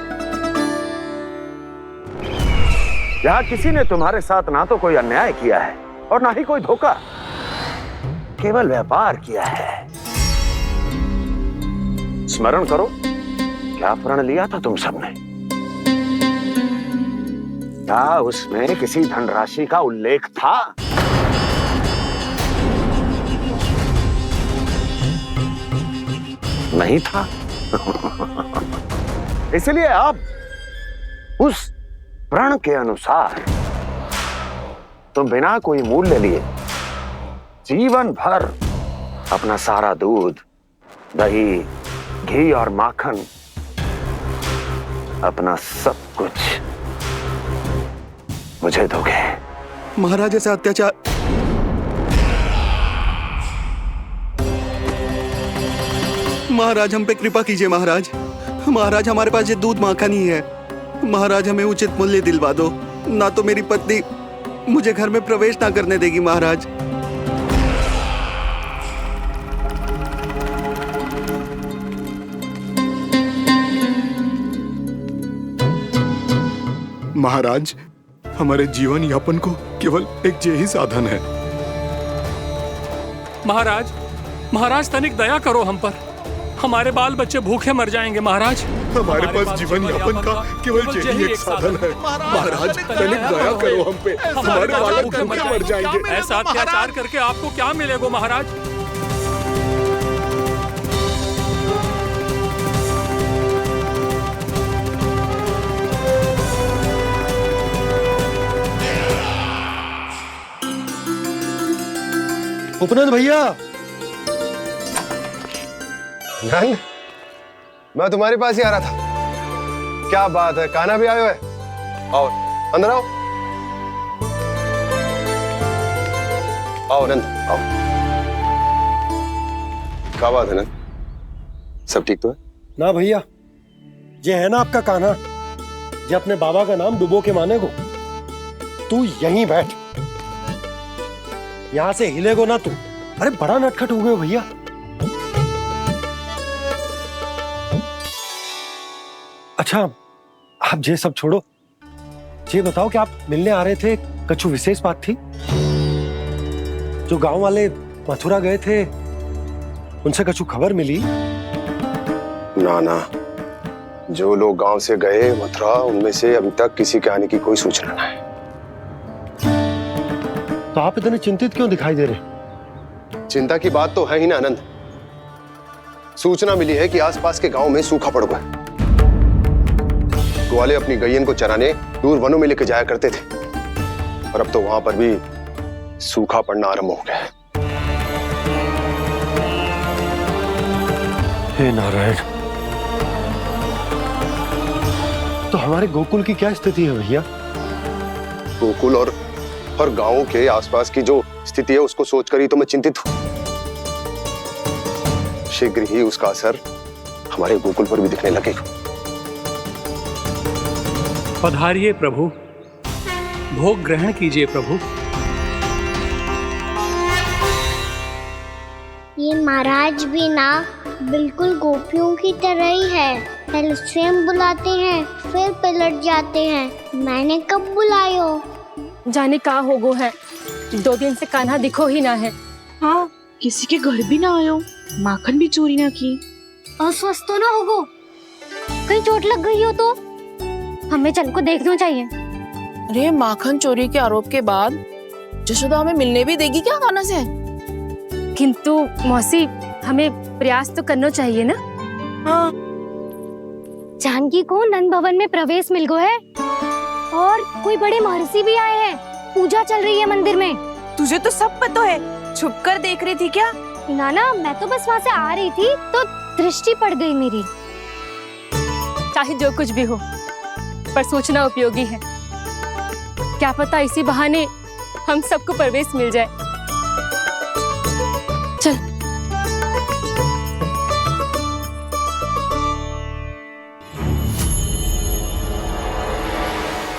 यहाँ किसी ने तुम्हारे साथ ना तो कोई अन्याय किया है और ना ही कोई धोखा, केवल व्यापार किया है। स्मरण करो, क्या प्रण लिया था तुम सबने? क्या उसमें किसी धनराशि का उल्लेख था? नहीं था। इसलिए अब उस प्रण के अनुसार तुम बिना कोई मूल्य लिए जीवन भर अपना सारा दूध, दही, घी और माखन, अपना सब कुछ मुझे दोगे। महाराज ऐसा अत्याचार। महाराज हम पे कृपा कीजिए महाराज, महाराज हमारे पास ये दूध माखन ही है। महाराज हमें उचित मूल्य दिलवा दो, ना तो मेरी पत्नी मुझे घर में प्रवेश ना करने देगी महाराज। महाराज हमारे जीवन यापन को केवल एक यही साधन है। महाराज, महाराज तनिक दया करो हम पर, हमारे बाल बच्चे भूखे मर जाएंगे महाराज। हमारे पास जीवन यापन का केवल यही एक साधन है। महाराज तनिक दया करो हम पे, हमारे बालक भूखे मर जाएंगे। ऐसा अत्याचार करके आपको क्या मिलेगा महाराज? उपनंद भैया, नंद, मैं तुम्हारे पास ही आ रहा था। क्या बात है, कान्हा भी आयो है? आओ अंदर आओ। आओ नंद आओ। क्या बात है नंद, सब ठीक तो है? ना भैया, ये है ना आपका कान्हा, ये अपने बाबा का नाम डुबो के माने को। तू यहीं बैठ, यहां से हिलेगो ना तू। अरे बड़ा नटखट हो गए भैया। अच्छा, आप ये सब छोड़ो, ये बताओ कि आप मिलने आ रहे थे, कछु विशेष बात थी? जो गांव वाले मथुरा गए थे, उनसे कछु खबर मिली? ना ना, जो लोग गांव से गए मथुरा, उनमें से अभी तक किसी के आने की कोई सूचना नहीं है। तो आप इतने चिंतित क्यों दिखाई दे रहे? चिंता की बात तो है ही ना आनंद। सूचना मिली है कि आसपास के गांव में सूखा पड़ गया। ग्वाले अपनी गैयन को चराने दूर वनों में लेके जाया करते थे, और अब तो वहां पर भी सूखा पड़ना आरंभ हो गया है। हे नारायण, तो हमारे गोकुल की क्या स्थिति है भैया? गोकुल और गांवों के आसपास की जो स्थिति है उसको सोचकर ही तो मैं चिंतित हूं। शीघ्र ही उसका असर हमारे गोकुल पर भी दिखने लगेगा। पधारिए प्रभु, भोग ग्रहण कीजिए प्रभु। ये महाराज भी ना बिल्कुल गोपियों की तरह ही है। पहले स्वयं बुलाते हैं, फिर पलट जाते हैं। मैंने कब बुलायो? जाने का होगो है, 2 दिन से कान्हा दिखो ही ना है। हाँ, किसी के घर भी ना आयो, माखन भी चोरी ना की। अस्वस्थ तो ना होगो, कहीं चोट लग गई हो तो? हमें चल को देखना चाहिए। अरे माखन चोरी के आरोप के बाद जशोदा हमें मिलने भी देगी क्या कान्हा से? किंतु मौसी, हमें प्रयास तो करना चाहिए ना। हाँ, जानकी को नंद भवन में प्रवेश मिल गो है, और कोई बड़े महर्षि भी आए हैं। पूजा चल रही है मंदिर में। तुझे तो सब पता है, छुप कर देख रही थी क्या? ना, मैं तो बस वहाँ से आ रही थी तो दृष्टि पड़ गई मेरी। चाहे जो कुछ भी हो, पर सूचना उपयोगी है। क्या पता इसी बहाने हम सबको प्रवेश मिल जाए। चल।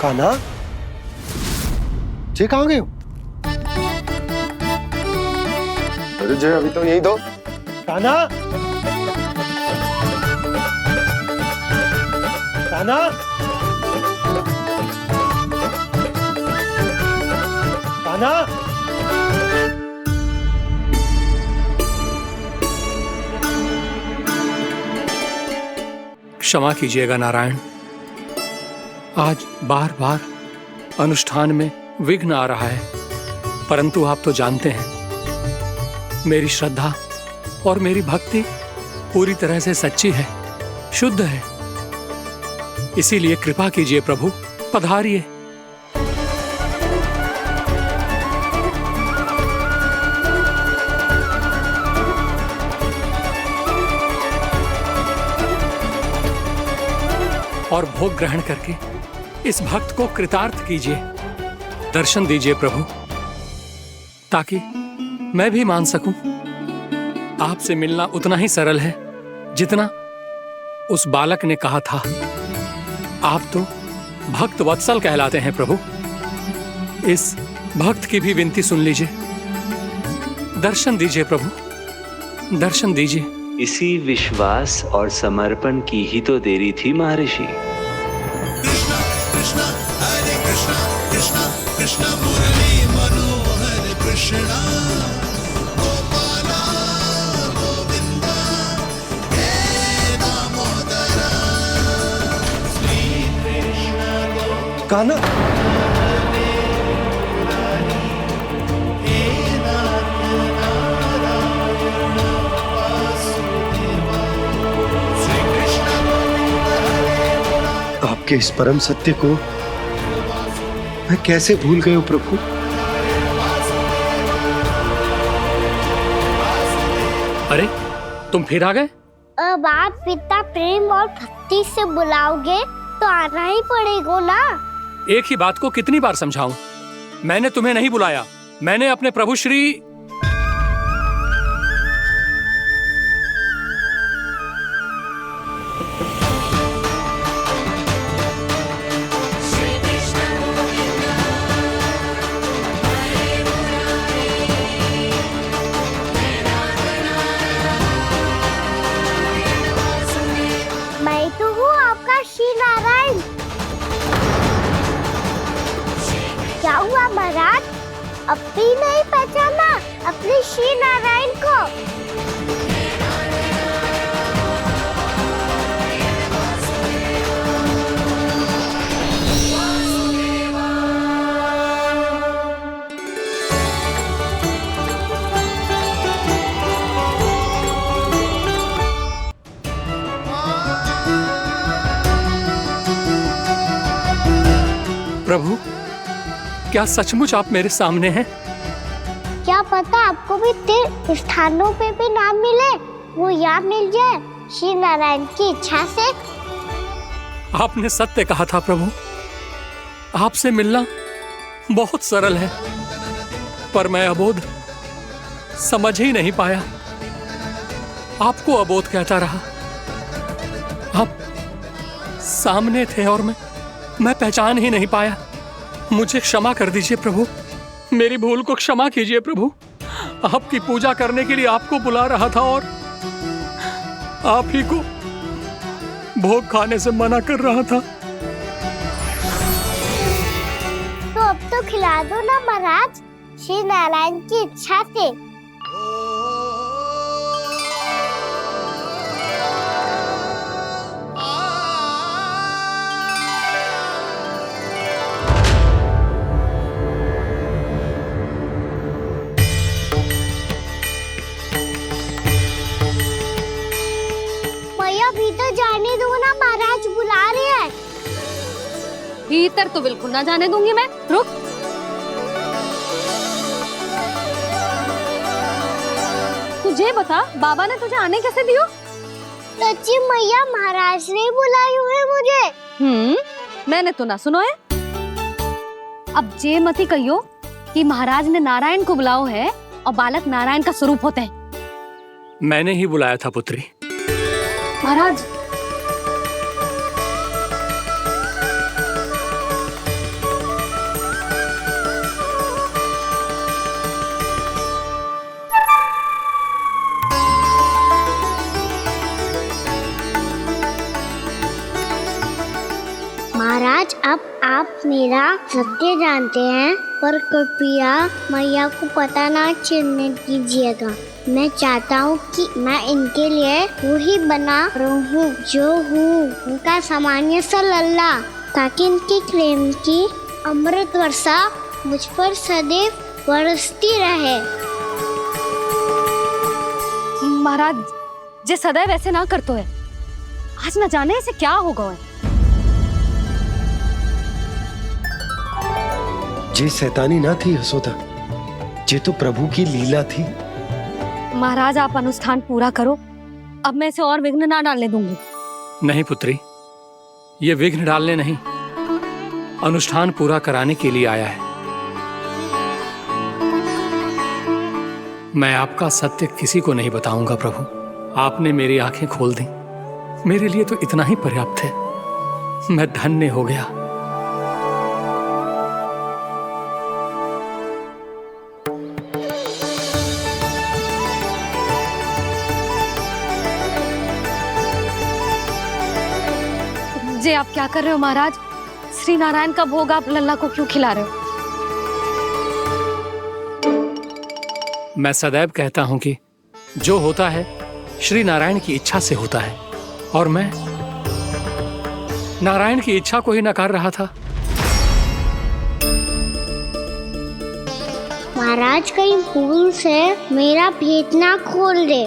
कान्हा, जी कहाँ गए हो? अरे जय, अभी तो यही दो। कान्हा, कान्हा, कान्हा। क्षमा कीजिएगा नारायण, आज बार बार अनुष्ठान में विघ्न आ रहा है, परंतु आप तो जानते हैं मेरी श्रद्धा और मेरी भक्ति पूरी तरह से सच्ची है, शुद्ध है। इसीलिए कृपा कीजिए प्रभु, पधारिए। और भोग ग्रहण करके इस भक्त को कृतार्थ कीजिए। दर्शन दीजिए प्रभु, ताकि मैं भी मान सकूं। आपसे मिलना उतना ही सरल है जितना उस बालक ने कहा था, आप तो भक्त वत्सल कहलाते हैं प्रभु। इस भक्त की भी विनती सुन लीजिए। दर्शन दीजिए प्रभु, दर्शन दीजिए। इसी विश्वास और समर्पण की ही तो देरी थी महर्षि। कृष्णा कृष्णा हरे कृष्णा कृष्णा कृष्णा मुरली मनोहर कृष्णा गोपाला गोविंदा हे दामोदरा श्री कृष्ण कान्हा, आपके इस परम सत्य को मैं कैसे भूल गया प्रभु। अरे तुम फिर आ गए? अब आप इतना प्रेम और भक्ति से बुलाओगे तो आना ही पड़ेगा ना। एक ही बात को कितनी बार समझाऊं? मैंने तुम्हें नहीं बुलाया, मैंने अपने प्रभु श्री मैं तो हूँ आपका श्री नारायण। क्या हुआ महाराज, अब भी नहीं पहचाना अपने श्री नारायण को? प्रभु, क्या सचमुच आप मेरे सामने हैं? क्या पता आपको भी तीर्थ स्थानों पे भी नाम मिले, वो यहाँ मिल जाए श्री नारायण की इच्छा से। आपने सत्य कहा था प्रभु, आपसे मिलना बहुत सरल है, पर मैं अबोध समझ ही नहीं पाया। आपको अबोध कहता रहा। आप सामने थे और मैं पहचान ही नहीं पाया। मुझे क्षमा कर दीजिए प्रभु, मेरी भूल को क्षमा कीजिए प्रभु। आपकी पूजा करने के लिए आपको बुला रहा था और आप ही को भोग खाने से मना कर रहा था। तो अब तो खिला दो ना महाराज, श्री नारायण की इच्छा से। भीतर जाने दो ना, महाराज बुला रहे हैं। भीतर तो बिल्कुल ना जाने दूंगी मैं, रुक। तुझे बता, बाबा ने तुझे आने कैसे दियो? सच्ची मैया, महाराज ने बुलाई हुई मुझे। मैंने तो ना सुनो है। अब जे मती कहियो कि महाराज ने नारायण को बुलाओ है और बालक नारायण का स्वरूप होते हैं। मैंने ही बुलाया था पुत्री। महाराज, महाराज, अब आप मेरा सत्य जानते हैं, पर कृपया मैया को पता ना चलने दीजिएगा। मैं चाहता हूँ कि मैं इनके लिए वही बना रहूँ जो हूँ, उनका सामान्य सा लल्ला, ताकि इनके प्रेम की अमृत वर्षा मुझ पर सदैव बरसती रहे। महाराज, जे सदैव ऐसे ना करतो है, आज न जाने इसे क्या होगा है। जे शैतानी ना थी यशोदा, जे तो प्रभु की लीला थी। महाराज, आप अनुष्ठान पूरा करो, अब मैं इसे और विघ्न ना डालने दूंगी। नहीं पुत्री, ये विघ्न डालने नहीं, अनुष्ठान पूरा कराने के लिए आया है। मैं आपका सत्य किसी को नहीं बताऊंगा प्रभु। आपने मेरी आंखें खोल दी, मेरे लिए तो इतना ही पर्याप्त है। मैं धन्य हो गया। जी आप क्या कर रहे हो महाराज? श्री नारायण का भोग आप लल्ला को क्यों खिला रहे हो? मैं सदैव कहता हूं कि जो होता है श्री नारायण की इच्छा से होता है, और मैं नारायण की इच्छा को ही नकार रहा था। महाराज कहीं भूल से मेरा भेद ना खोल दे।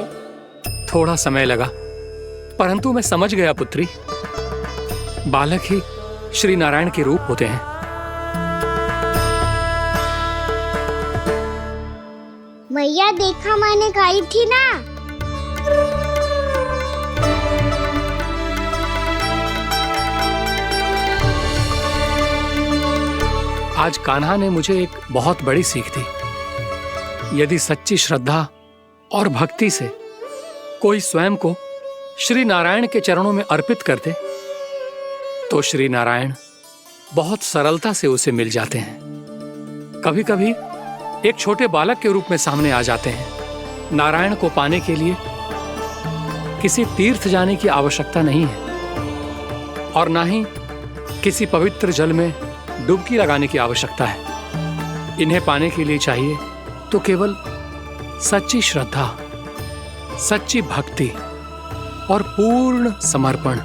थोड़ा समय लगा, परंतु मैं समझ गया पुत्री। बालक ही श्री नारायण के रूप होते हैं। मैया देखा मैंने कही थी ना। आज कान्हा ने मुझे एक बहुत बड़ी सीख दी। यदि सच्ची श्रद्धा और भक्ति से कोई स्वयं को श्री नारायण के चरणों में अर्पित कर दे, तो श्री नारायण बहुत सरलता से उसे मिल जाते हैं। कभी कभी एक छोटे बालक के रूप में सामने आ जाते हैं। नारायण को पाने के लिए किसी तीर्थ जाने की आवश्यकता नहीं है, और ना ही किसी पवित्र जल में डुबकी लगाने की आवश्यकता है। इन्हें पाने के लिए चाहिए तो केवल सच्ची श्रद्धा, सच्ची भक्ति और पूर्ण समर्पण।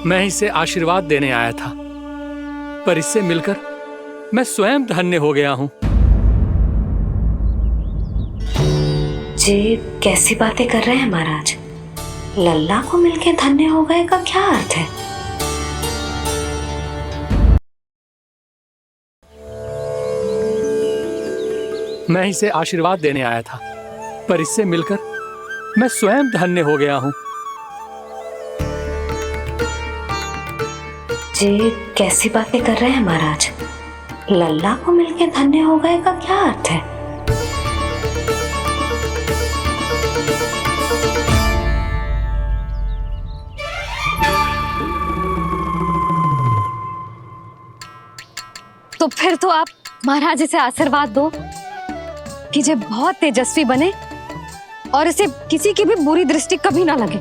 मैं इसे आशीर्वाद देने आया था, पर इससे मिलकर मैं स्वयं धन्य हो गया हूं। जी कैसी बातें कर रहे हैं महाराज? लल्ला को मिलके धन्य हो गए का क्या अर्थ है? मैं इसे आशीर्वाद देने आया था, पर इससे मिलकर मैं स्वयं धन्य हो गया हूं। जी कैसी बातें कर रहे हैं महाराज? लल्ला को मिलके धन्य हो गए का क्या अर्थ है? तो फिर तो आप महाराज इसे आशीर्वाद दो कि ये बहुत तेजस्वी बने और इसे किसी की भी बुरी दृष्टि कभी ना लगे।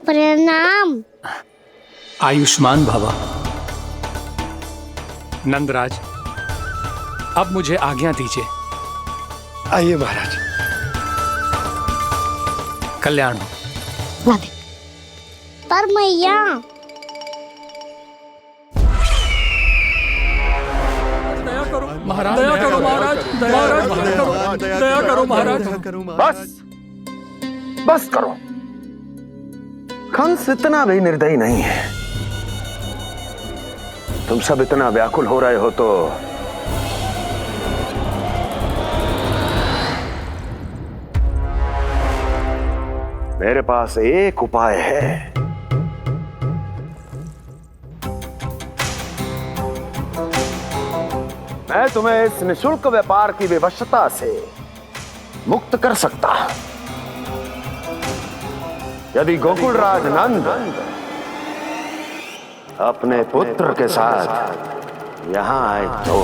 प्रणाम। आयुष्मान भवा। नंदराज, अब मुझे आज्ञा दीजिए। आइए महाराज। कल्याण हो। पर मैया महाराज, दया करो महाराज, दया करो महाराज। बस करो। कंस इतना भी निर्दयी नहीं है। तुम सब इतना व्याकुल हो रहे हो तो मेरे पास एक उपाय है। मैं तुम्हें इस निशुल्क व्यापार की विवशता से मुक्त कर सकता। यदि गोकुलराज नंद अपने पुत्र के साथ यहां आए तो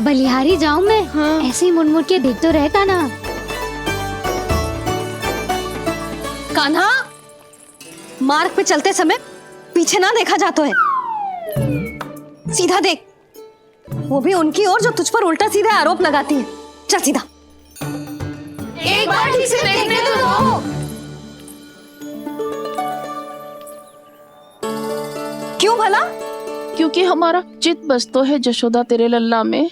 बलिहारी जाऊं मैं? हाँ। ऐसे ही मुड़ के देख तो रहता ना। कान्हा, मार्ग पे चलते समय पीछे ना देखा जाता है। सीधा देख, वो भी उनकी ओर जो तुझ पर उल्टा सीधा आरोप लगाती है। चल सीधा। एक बार ठीक से देखने तो दो। क्यों भला? क्योंकि हमारा चित्त बसतो है जशोदा तेरे लल्ला में।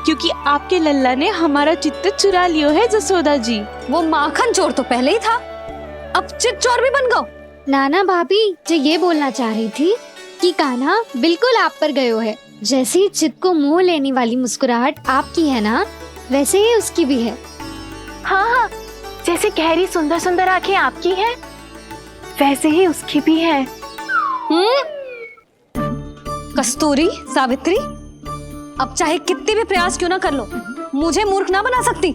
क्योंकि आपके लल्ला ने हमारा चित्त चुरा लियो है जसोदा जी। वो माखन चोर तो पहले ही था, अब चित्त चोर भी बन गो। नाना भाभी जो ये बोलना चाह रही थी कि कान्हा बिल्कुल आप पर गयो है। जैसे ही चित को मोह लेने वाली मुस्कुराहट आपकी है ना, वैसे ही उसकी भी है। हाँ हाँ, जैसे गहरी सुंदर सुंदर आंखें आपकी हैं, वैसे ही उसकी भी है। कस्तूरी, सावित्री, अब चाहे कितने भी प्रयास क्यों ना कर लो, मुझे मूर्ख ना बना सकती।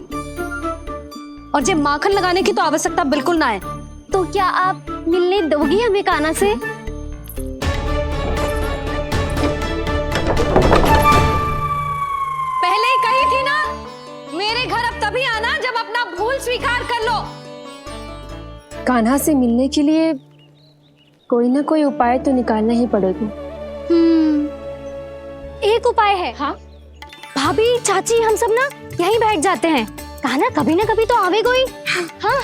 और जे माखन लगाने की तो आवश्यकता बिल्कुल ना है। तो क्या आप मिलने दोगी हमें कान्हा से? पहले ही कही थी ना, मेरे घर अब तभी आना जब अपना भूल स्वीकार कर लो। कान्हा से मिलने के लिए कोई ना कोई उपाय तो निकालना ही पड़ेगा। एक उपाय है। हाँ? भाभी, चाची, हम सब ना यहीं बैठ जाते हैं। कान्हा कभी ना कभी तो आवेगा ही। हाँ,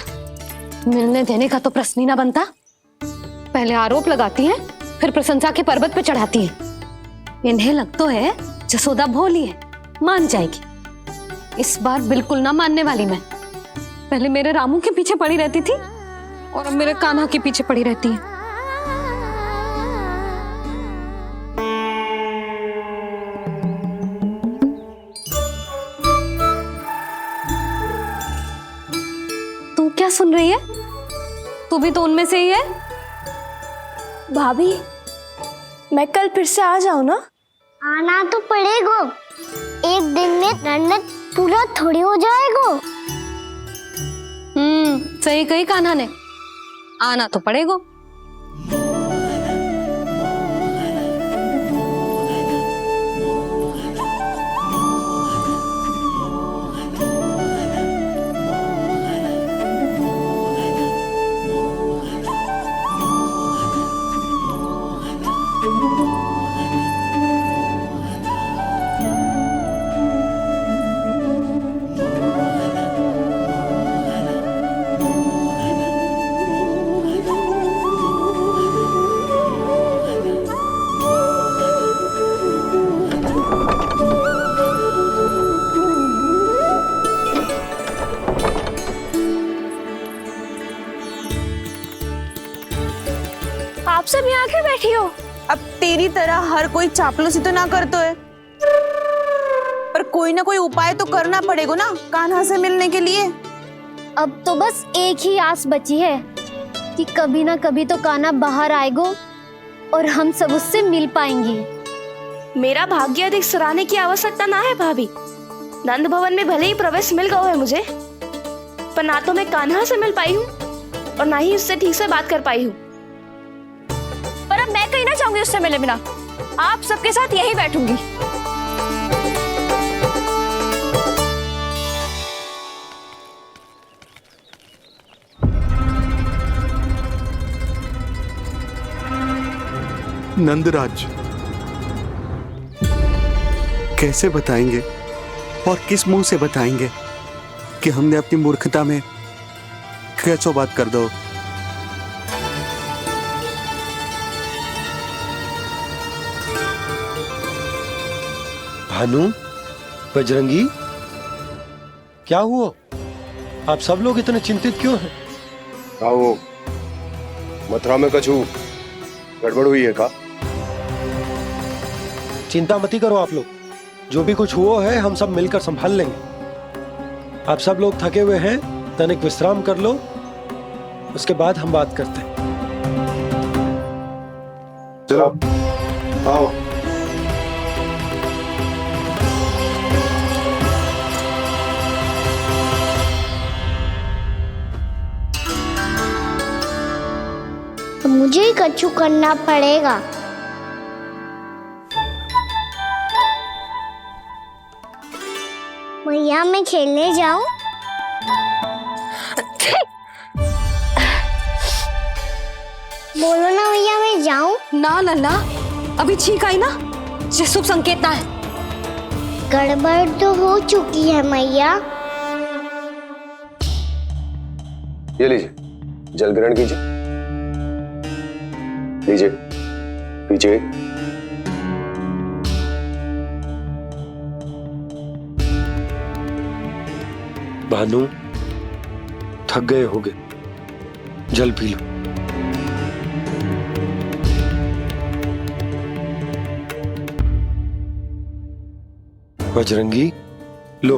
मिलने देने का तो प्रश्न ही ना बनता। पहले आरोप लगाती हैं, फिर प्रशंसा के पर्वत पे चढ़ाती हैं। इन्हें लगता है जसोदा भोली है, मान जाएगी। इस बार बिल्कुल ना मानने वाली मैं। पहले मेरे रामू के पीछे पड़ी रहती थी और अब मेरे कान्हा के पीछे पड़ी रहती है। तू क्या सुन रही है? तू भी तो उनमें से ही है। भाभी, मैं कल फिर से आ जाऊँ ना? आना तो पड़ेगा। एक दिन में रन्नत पूरा थोड़ी हो जाएगा। सही कही कान्हा ने, आना तो पड़ेगा। आप सब यहाँ क्यों बैठी हो? अब तेरी तरह हर कोई चापलूसी तो ना करतो है, पर कोई ना कोई उपाय तो करना पड़ेगा ना कान्हा से मिलने के लिए। अब तो बस एक ही आस बची है कि कभी ना कभी तो कान्हा बाहर आएगा और हम सब उससे मिल पाएंगे। मेरा भाग्य अधिक सराहने की आवश्यकता ना है भाभी। नंद भवन में भले ही प्रवेश मिल गया है मुझे, पर ना तो मैं कान्हा से मिल पाई हूँ और ना ही उससे ठीक से बात कर पाई हूँ। पर अब मैं कहीं ना जाऊंगी उससे मिले बिना। आप सबके साथ यहीं बैठूंगी। नंदराज, कैसे बताएंगे और किस मुंह से बताएंगे कि हमने अपनी मूर्खता में कैसो बात कर दो। भानु, बजरंगी, क्या हुआ? आप सब लोग इतने चिंतित क्यों हैं? आओ, मथुरा में कछु गड़बड़ हुई है का? चिंता मती करो आप लोग, जो भी कुछ हुआ है हम सब मिलकर संभाल लेंगे। आप सब लोग थके हुए हैं, तनिक विश्राम कर लो, उसके बाद हम बात करते हैं। चलो, आओ। मुझे ही कछु करना पड़ेगा। मैया, मैं खेलने जाऊं? बोलो ना भैया, मैं जाऊं? ना लल्ला, अभी छींक आई ना, ये शुभ संकेत ना है। गड़बड़ तो हो चुकी है मैया। ये लीजिए, जल ग्रहण कीजिए। लीजिए, पीछे। भानु, थक गए होगे, जल पी लो। बजरंगी, लो।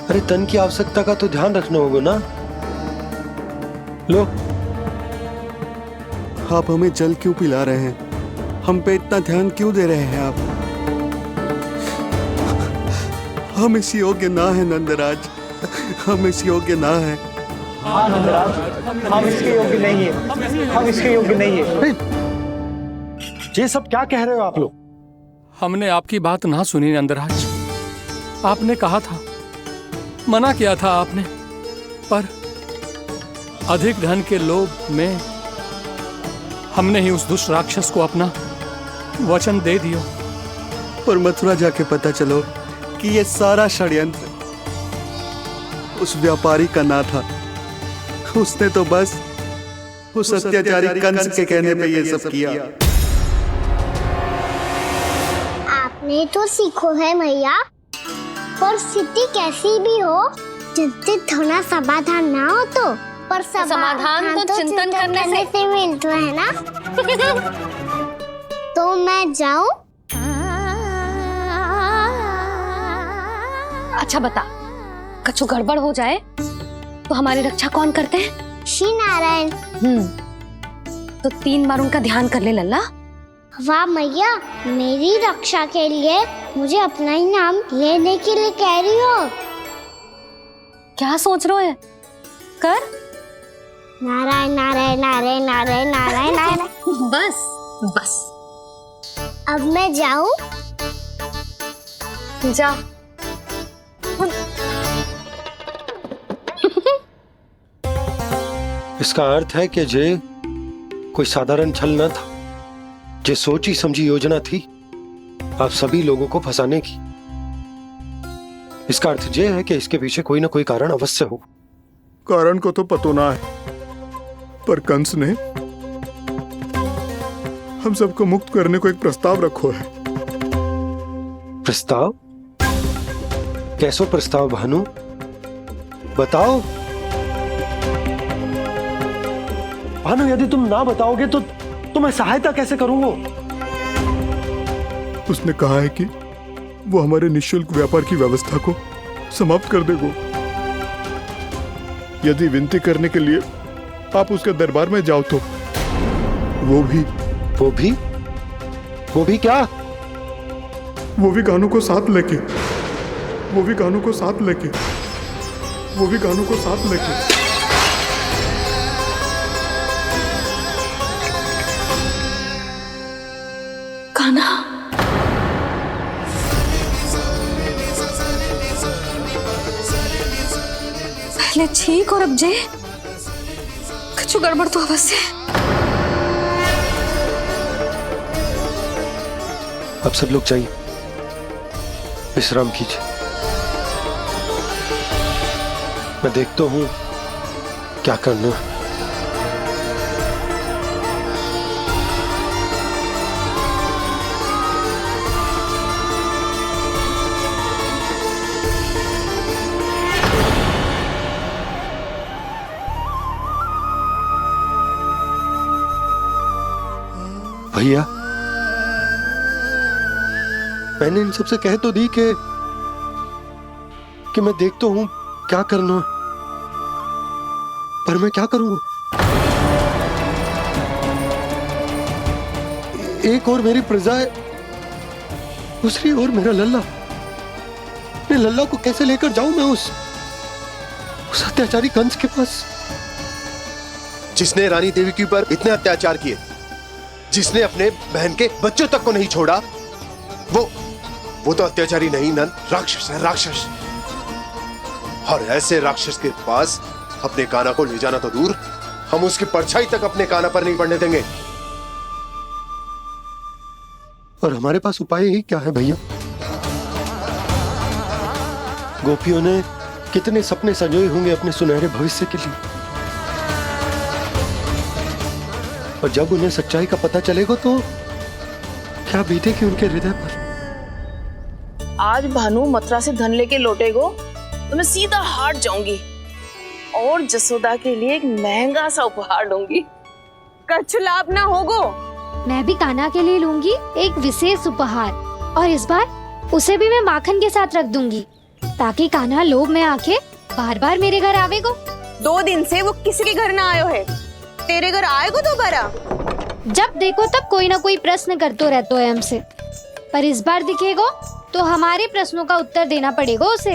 अरे तन की आवश्यकता का तो ध्यान रखना होगा ना। लो। आप हमें जल क्यों पिला रहे हैं? हम पे इतना ध्यान क्यों दे रहे हैं आप? हम इस योग्य ना है नंदराज, हम इस योग्य ना है। हाँ नंदराज, हम इसके योग्य नहीं है, हम इसके योग्य नहीं है। ये सब क्या कह रहे हो आप लोग? हमने आपकी बात ना सुनी नंदराज। आपने कहा था, मना किया था आपने, पर अधिक धन के लोभ में हमने ही उस दुष्ट राक्षस को अपना वचन दे दिया। पर मथुरा जाके पता चलो कि ये सारा षड्यंत्र उस व्यापारी का ना था। उसने तो बस उस अत्याचारी कंस के कहने पे ये सब किया। आपने तो सीखो है भैया, पर स्थिति कैसी भी हो, चिंतित होना समाधान ना हो तो, पर समाधान तो चिंतन करने से मिलता है ना। तो मैं जाऊं? अच्छा बता, कछु गड़बड़ हो जाए तो हमारी रक्षा कौन करते हैं? श्री नारायण। तो 3 बार उनका ध्यान कर ले लल्ला। वाह मैया, मेरी रक्षा के लिए मुझे अपना ही नाम लेने के लिए कह रही हो? क्या सोच रहे हो? कर। नारायण नारायण नारायण नारायण नारायण नारायण। बस बस। अब मैं जाऊं? जा। इसका अर्थ है कि जे कोई साधारण छल न था, जे सोची समझी योजना थी आप सभी लोगों को फंसाने की। इसका अर्थ ये है कि इसके पीछे कोई ना कोई कारण अवश्य हो। कारण को तो पतो ना है, पर कंस ने हम सबको मुक्त करने को एक प्रस्ताव रखो है। प्रस्ताव? कैसो प्रस्ताव भानु, बताओ। भानु, यदि तुम ना बताओगे तो मैं सहायता कैसे करूंगा? उसने कहा है कि वो हमारे निःशुल्क व्यापार की व्यवस्था को समाप्त कर देगा यदि विनती करने के लिए आप उसके दरबार में जाओ तो। वो भी क्या? वो भी गानों को साथ लेके। कान्हा, पहले ठीक और अब जे कुछ गड़बड़ तो अवश्य। अब सब लोग जाइए, विश्राम कीजिए। मैं देखता हूं क्या करना है। भैया, मैंने इन सबसे कह तो दी कि मैं देखता हूं क्या करना है, पर मैं क्या करूंगा? एक और मेरी प्रजा है, दूसरी ओर मेरा लल्ला। मैं लल्ला को कैसे लेकर जाऊं मैं उस अत्याचारी कंस के पास, जिसने रानी देवी के ऊपर इतने अत्याचार किए, जिसने अपने बहन के बच्चों तक को नहीं छोड़ा। वो तो अत्याचारी नहीं नन, राक्षस है, राक्षस। और ऐसे राक्षस के पास अपने कान्हा को ले जाना तो दूर, हम उसकी परछाई तक अपने कान्हा पर नहीं पड़ने देंगे। और हमारे पास उपाय ही क्या है भैया? गोपियों ने कितने सपने संजोए होंगे अपने सुनहरे भविष्य के लिए, और जब उन्हें सच्चाई का पता चलेगा तो क्या बीतेगी उनके हृदय पर। आज भानु मथुरा से धन लेके लौटेगो तो मैं सीधा हाट जाऊंगी और जसोदा के लिए एक महंगा सा उपहार दूंगी। कछु लाभ ना होगो, मैं भी कान्हा के लिए लूंगी एक विशेष उपहार, और इस बार उसे भी मैं माखन के साथ रख दूंगी, ताकि कान्हा लोभ में आके बार बार मेरे घर आवेगो। 2 दिन से वो किसी के घर ना आयो है, तेरे घर आएगो दोबारा? जब देखो तब कोई ना कोई प्रश्न करते रहते है हमसे, पर इस बार दिखेगो तो हमारे प्रश्नों का उत्तर देना पड़ेगा उसे।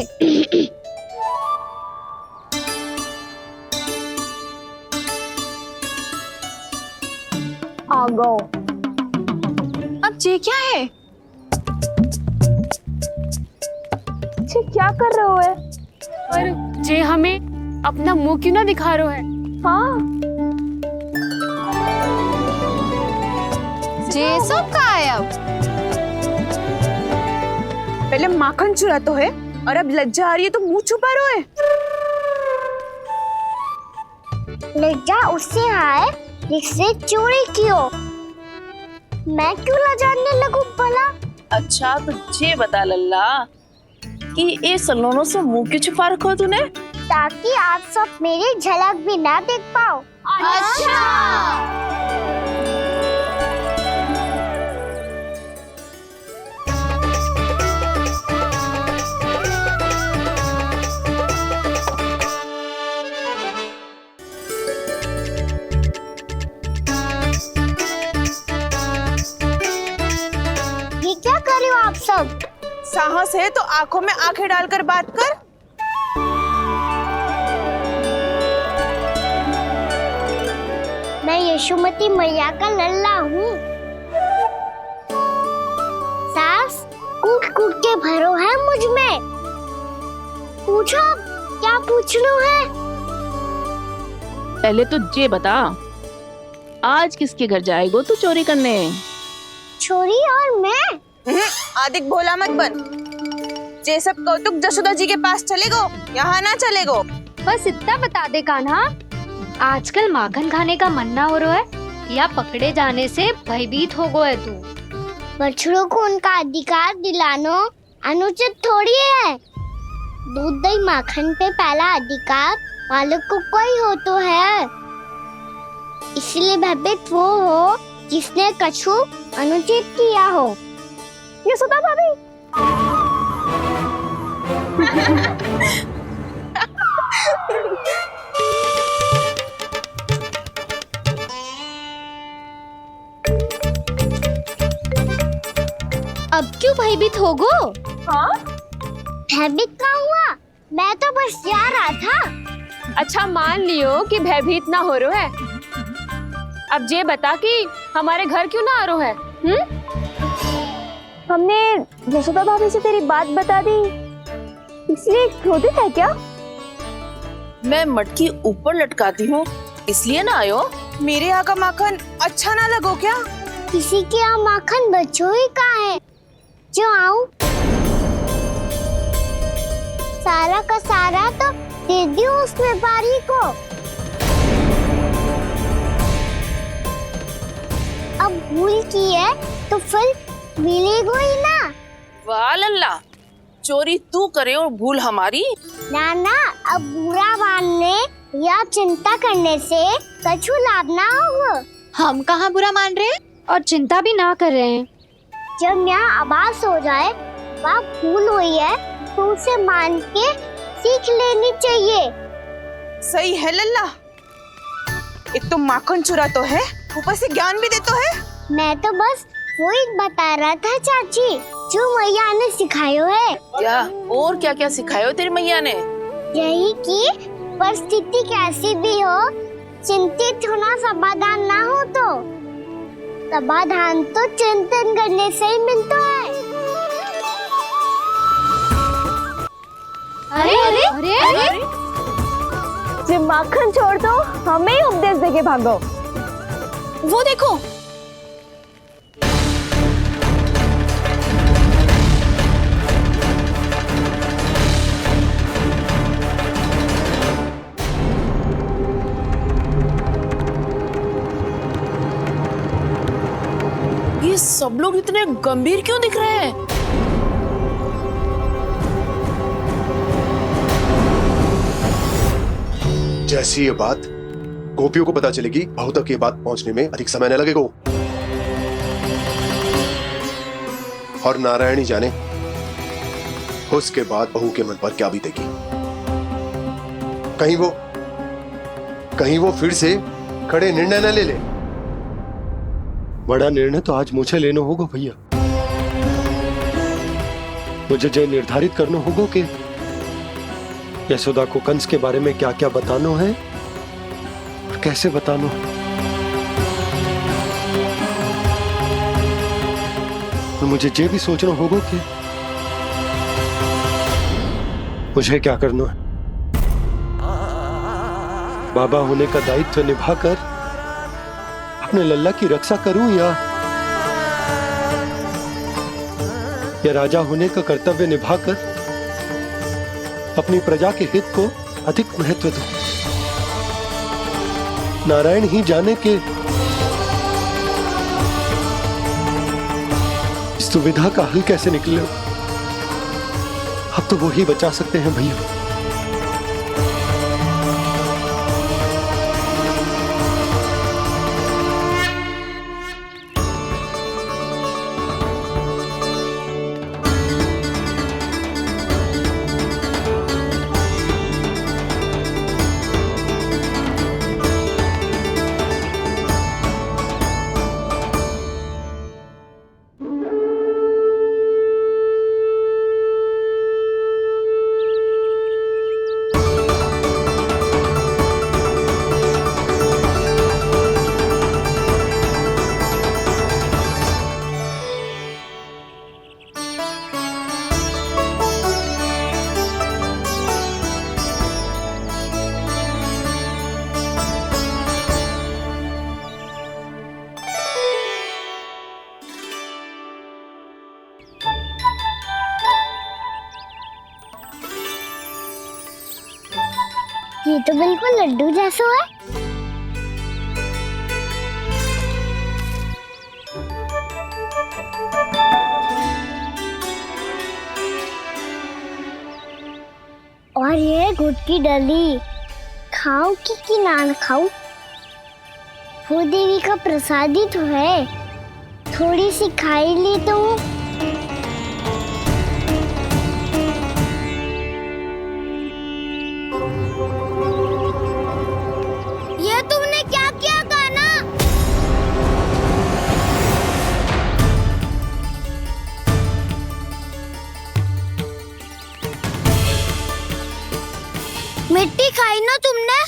आ गो। अब ये क्या है? ये क्या कर रहे हो है? पर जे हमें अपना मुंह क्यों ना दिखा रहे है? हाँ। जे सब का है अब? पहले माखन चुरा तो है और अब लज्जा आ रही है तो मुंह छुपा रहे है। लज्जा उससे है जिससे चोरी कियो। मैं क्यों लजाने लगूं भला? अच्छा तो ये बता लल्ला कि ये सलोनों से मुंह क्यों छुपा रखो तूने? ताकि आप सब मेरी झलक भी ना देख पाओ। अच्छा। ये क्या कर रहे हो आप सब? साहस है तो आंखों में आंखें डालकर बात कर। मैं यशोमती मैया का लल्ला हूँ। सास कूट कूट के भरो है मुझ में। पूछो क्या पूछना है? पहले तो ये बता, आज किसके घर जाएगो तू चोरी करने? छोरी और मैं? आदिक भोला मत बन। जे सब कौतुक जशोदा जी के पास चलेगो, यहाँ ना चलेगो। बस इतना बता दे कान्हा, आजकल माखन खाने का मन ना हो रहा है या पकड़े जाने से भयभीत हो गए तू? बछड़ों को उनका अधिकार दिलाना अनुचित थोड़ी है। दूध दही माखन पे पहला अधिकार मालिक को कोई हो तो है। इसलिए भयभीत वो हो जिसने कछु अनुचित किया हो। ये सुधा भाभी। अब क्यों भयभीत हो गो? हाँ? भयभीत क्या हुआ? मैं तो बस जा रहा था। अच्छा मान लियो कि भयभीत ना हो रहा है। अब ये बता कि हमारे घर क्यों ना आ रहा है? हमने यशोदा भाभी से तेरी बात बता दी, इसलिए क्रोधित है क्या? मैं मटकी ऊपर लटकाती हूँ इसलिए ना आयो? मेरे यहाँ का माखन अच्छा ना लगो क्या? किसी के यहाँ माखन बच्चों ही कहाँ है जो आऊं? सारा का सारा तो दे दियो उस व्यापारी को। अब भूल की है तो फिर मिलेगो ही ना। वाह लल्ला, चोरी तू करे और भूल हमारी। नाना, अब बुरा मानने या चिंता करने से कछु लाभ ना होगा। हम कहाँ बुरा मान रहे हैं और चिंता भी ना कर रहे हैं। जब यहाँ आभास हो जाए वहाँ भूल हुई है तो उसे मान के सीख लेनी चाहिए। सही है लल्ला, एक तो माखन चुरा तो है, ऊपर से ज्ञान भी दे तो है। मैं तो बस वही बता रहा था चाची, जो मैया ने सिखायो है। क्या और क्या क्या सिखायो तेरी मैया ने? यही कि परिस्थिति कैसी भी हो, चिंतित होना समाधान ना हो तो समाधान तो चिंतन करने से ही मिलता है। अरे अरे अरे अरे, जब माखन छोड़ दो हमें ही उपदेश देके भागो। वो देखो, ये सब लोग इतने गंभीर क्यों दिख रहे हैं? जैसी ये बात गोपियों को पता चलेगी, बहु तक ये बात पहुंचने में अधिक समय न लगेगा। और नारायणी जाने उसके बाद बहू के मन पर क्या बीतेगी। कहीं वो फिर से खड़े निर्णय न ले ले। बड़ा निर्णय तो आज मुझे लेना होगा भैया। मुझे जो निर्धारित करना होगा कि यशोदा को कंस के बारे में क्या क्या बताना है और कैसे बताना है। और मुझे ये भी सोचना होगा कि मुझे क्या करना है। बाबा होने का दायित्व निभाकर अपने लल्ला की रक्षा करूं या राजा होने का कर्तव्य निभाकर अपनी प्रजा के हित को अधिक महत्व दूं। नारायण ही जाने के इस दुविधा का हल कैसे निकले। अब तो वो ही बचा सकते हैं भैया। ये तो बिल्कुल लड्डू जैसा है। और ये गुड़ की डली खाऊं कि ना खाऊं? वो देवी का प्रसाद ही तो है, थोड़ी सी खाई ली तो। ये तुमने क्या किया कान्हा? मिट्टी खाई ना तुमने?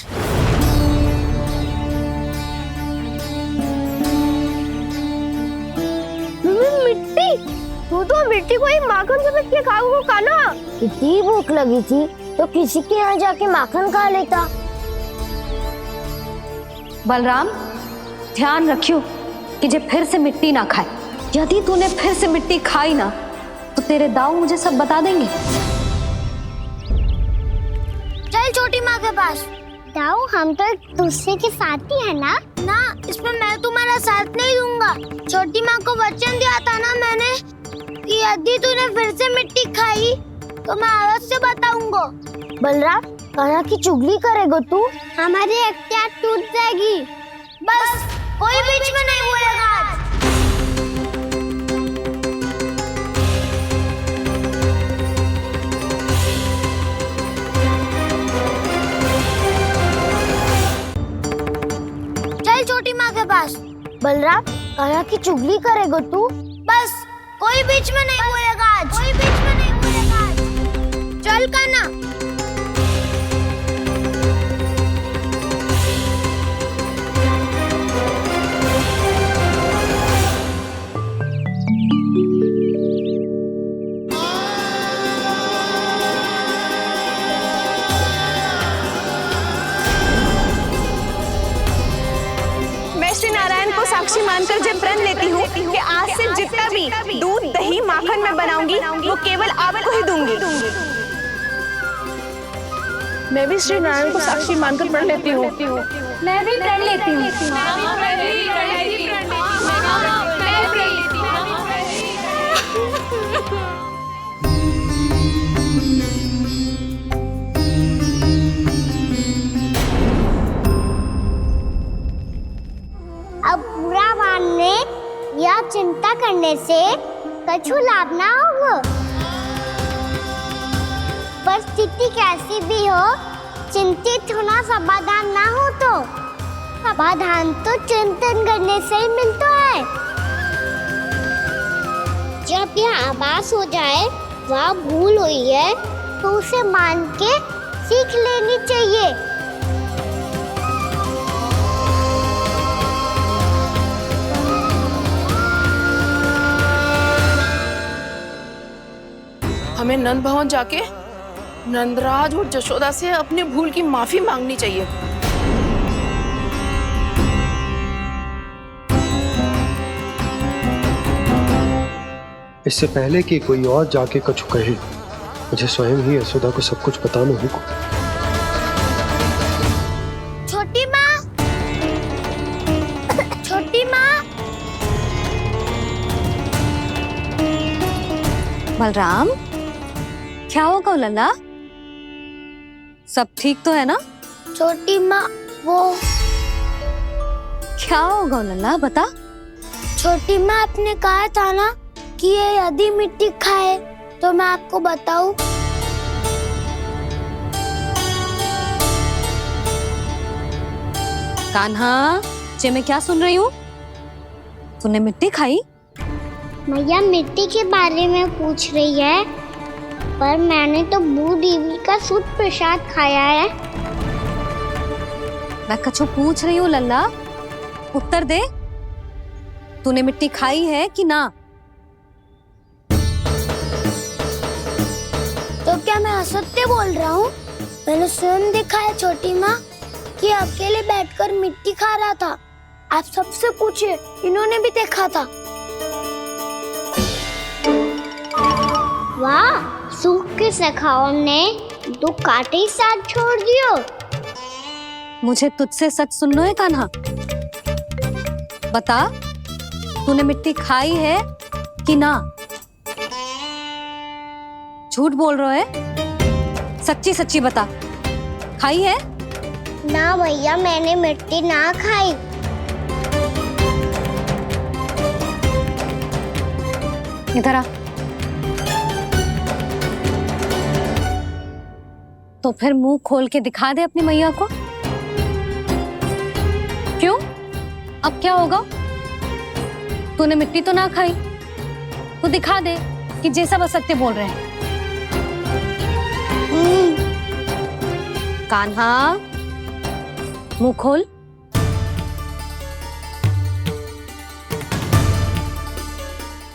मिट्टी? तू तो मिट्टी को ही माखन समझ के खाओगे कान्हा। इतनी भूख लगी थी तो किसी के यहाँ जाके माखन खा लेता। बलराम, ध्यान रखियो कि जे फिर से मिट्टी ना खाए। यदि तूने फिर से मिट्टी खाई ना तो तेरे दाऊ मुझे सब बता देंगे। चल छोटी माँ के पास। दाऊ, हम तो एक दूसरे के साथी है ना? ना, इसमें मैं तुम्हारा साथ नहीं दूंगा। छोटी माँ को वचन दिया था ना मैंने कि यदि तूने फिर से मिट्टी खाई तो मैं आवाज से बताऊंगा। बलराम, कान्हा की चुगली करेगा तू? हमारी अख्तियार टूट जाएगी। बस कोई बीच में नहीं बोलेगा आज। चल छोटी माँ के पास। बलराम, कान्हा की चुगली करेगा तू? बस कोई बीच में नहीं बोलेगा आज। कोई बीच में नहीं बोलेगा आज। चल कान्हा। श्री नारायण को साक्षी मानकर जब प्रण लेती हूँ कि आज से जितना भी दूध दही माखन मैं बनाऊंगी वो केवल आपको ही दूंगी। मैं भी श्री नारायण को साक्षी मानकर प्रण लेती हूँ। मैं भी प्रण लेती हूँ। अब बुरा मानने या चिन्ह चिंता करने से कछु लाभ ना होगा। परिस्थिति कैसी भी हो, चिंतित होना समाधान ना हो तो समाधान तो चिंतन करने से ही मिलता है। जब यह आभास हो जाए वह भूल हुई है तो उसे मान के सीख लेनी चाहिए। हमें नंद भवन जाके नंदराज और जशोदा से अपनी भूल की माफी मांगनी चाहिए। इससे पहले कि कोई और जाके कछु कहे, मुझे स्वयं ही यशोदा को सब कुछ बताना होगा। छोटी माँ, छोटी माँ। बलराम, क्या होगा लल्ला? सब ठीक तो है ना? छोटी माँ, वो क्या होगा लल्ला, बता। छोटी माँ, आपने कहा था ना कि ये यदि मिट्टी खाए तो मैं आपको बताऊं। कान्हा, जे मैं क्या सुन रही हूँ? तूने मिट्टी खाई? मैया मिट्टी के बारे में पूछ रही है, पर मैंने तो भू देवी का शुद्ध प्रसाद खाया है। मैं कछु पूछ रही हूँ लल्ला, उत्तर दे। तूने मिट्टी खाई है कि ना? तो क्या मैं असत्य बोल रहा हूँ? मैंने स्वयं देखा है छोटी माँ कि अकेले बैठकर मिट्टी खा रहा था। आप सबसे पूछिए, इन्होंने भी देखा था। वाह, सूख के सखाओं ने दो कांटे ही साथ छोड़ दियो। मुझे तुझसे सच सुनना है कान्हा। बता, तूने मिट्टी खाई है कि ना? झूठ बोल रहा है, सच्ची सच्ची बता, खाई है? ना भैया, मैंने मिट्टी ना खाई। इधर आ। तो फिर मुंह खोल के दिखा दे अपनी मैया को। क्यों? अब क्या होगा? तूने मिट्टी तो ना खाई, तो दिखा दे कि जैसा वो सत्य बोल रहे हैं। कान्हा, मुंह खोल।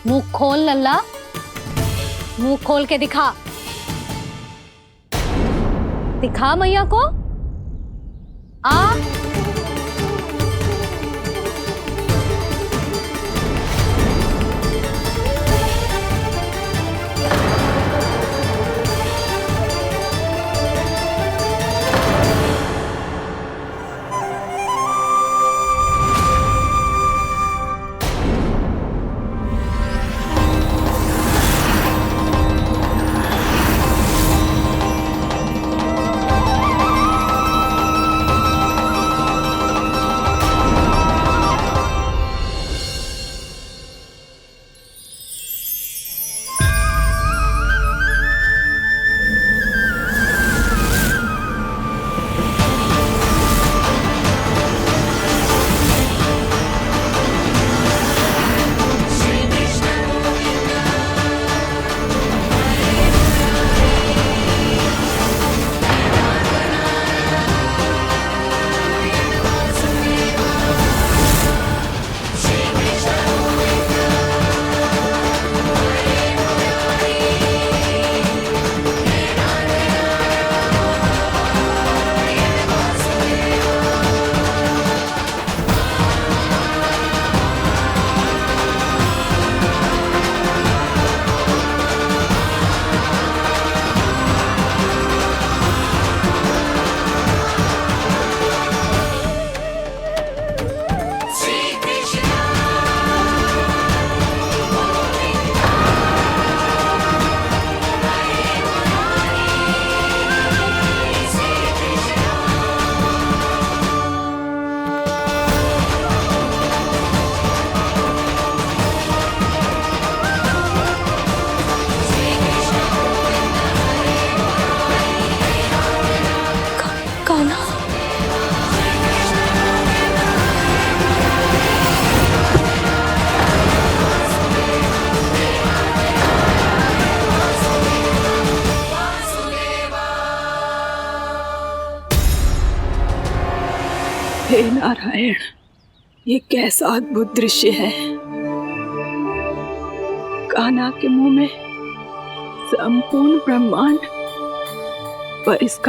मुंह खोल लल्ला, मुंह खोल के दिखा। दिखा मैया को। आ हे नारायण, ये कैसा अद्भुत दृश्य है। कान्हा के मुंह में संपूर्ण ब्रह्मांड, पर इसका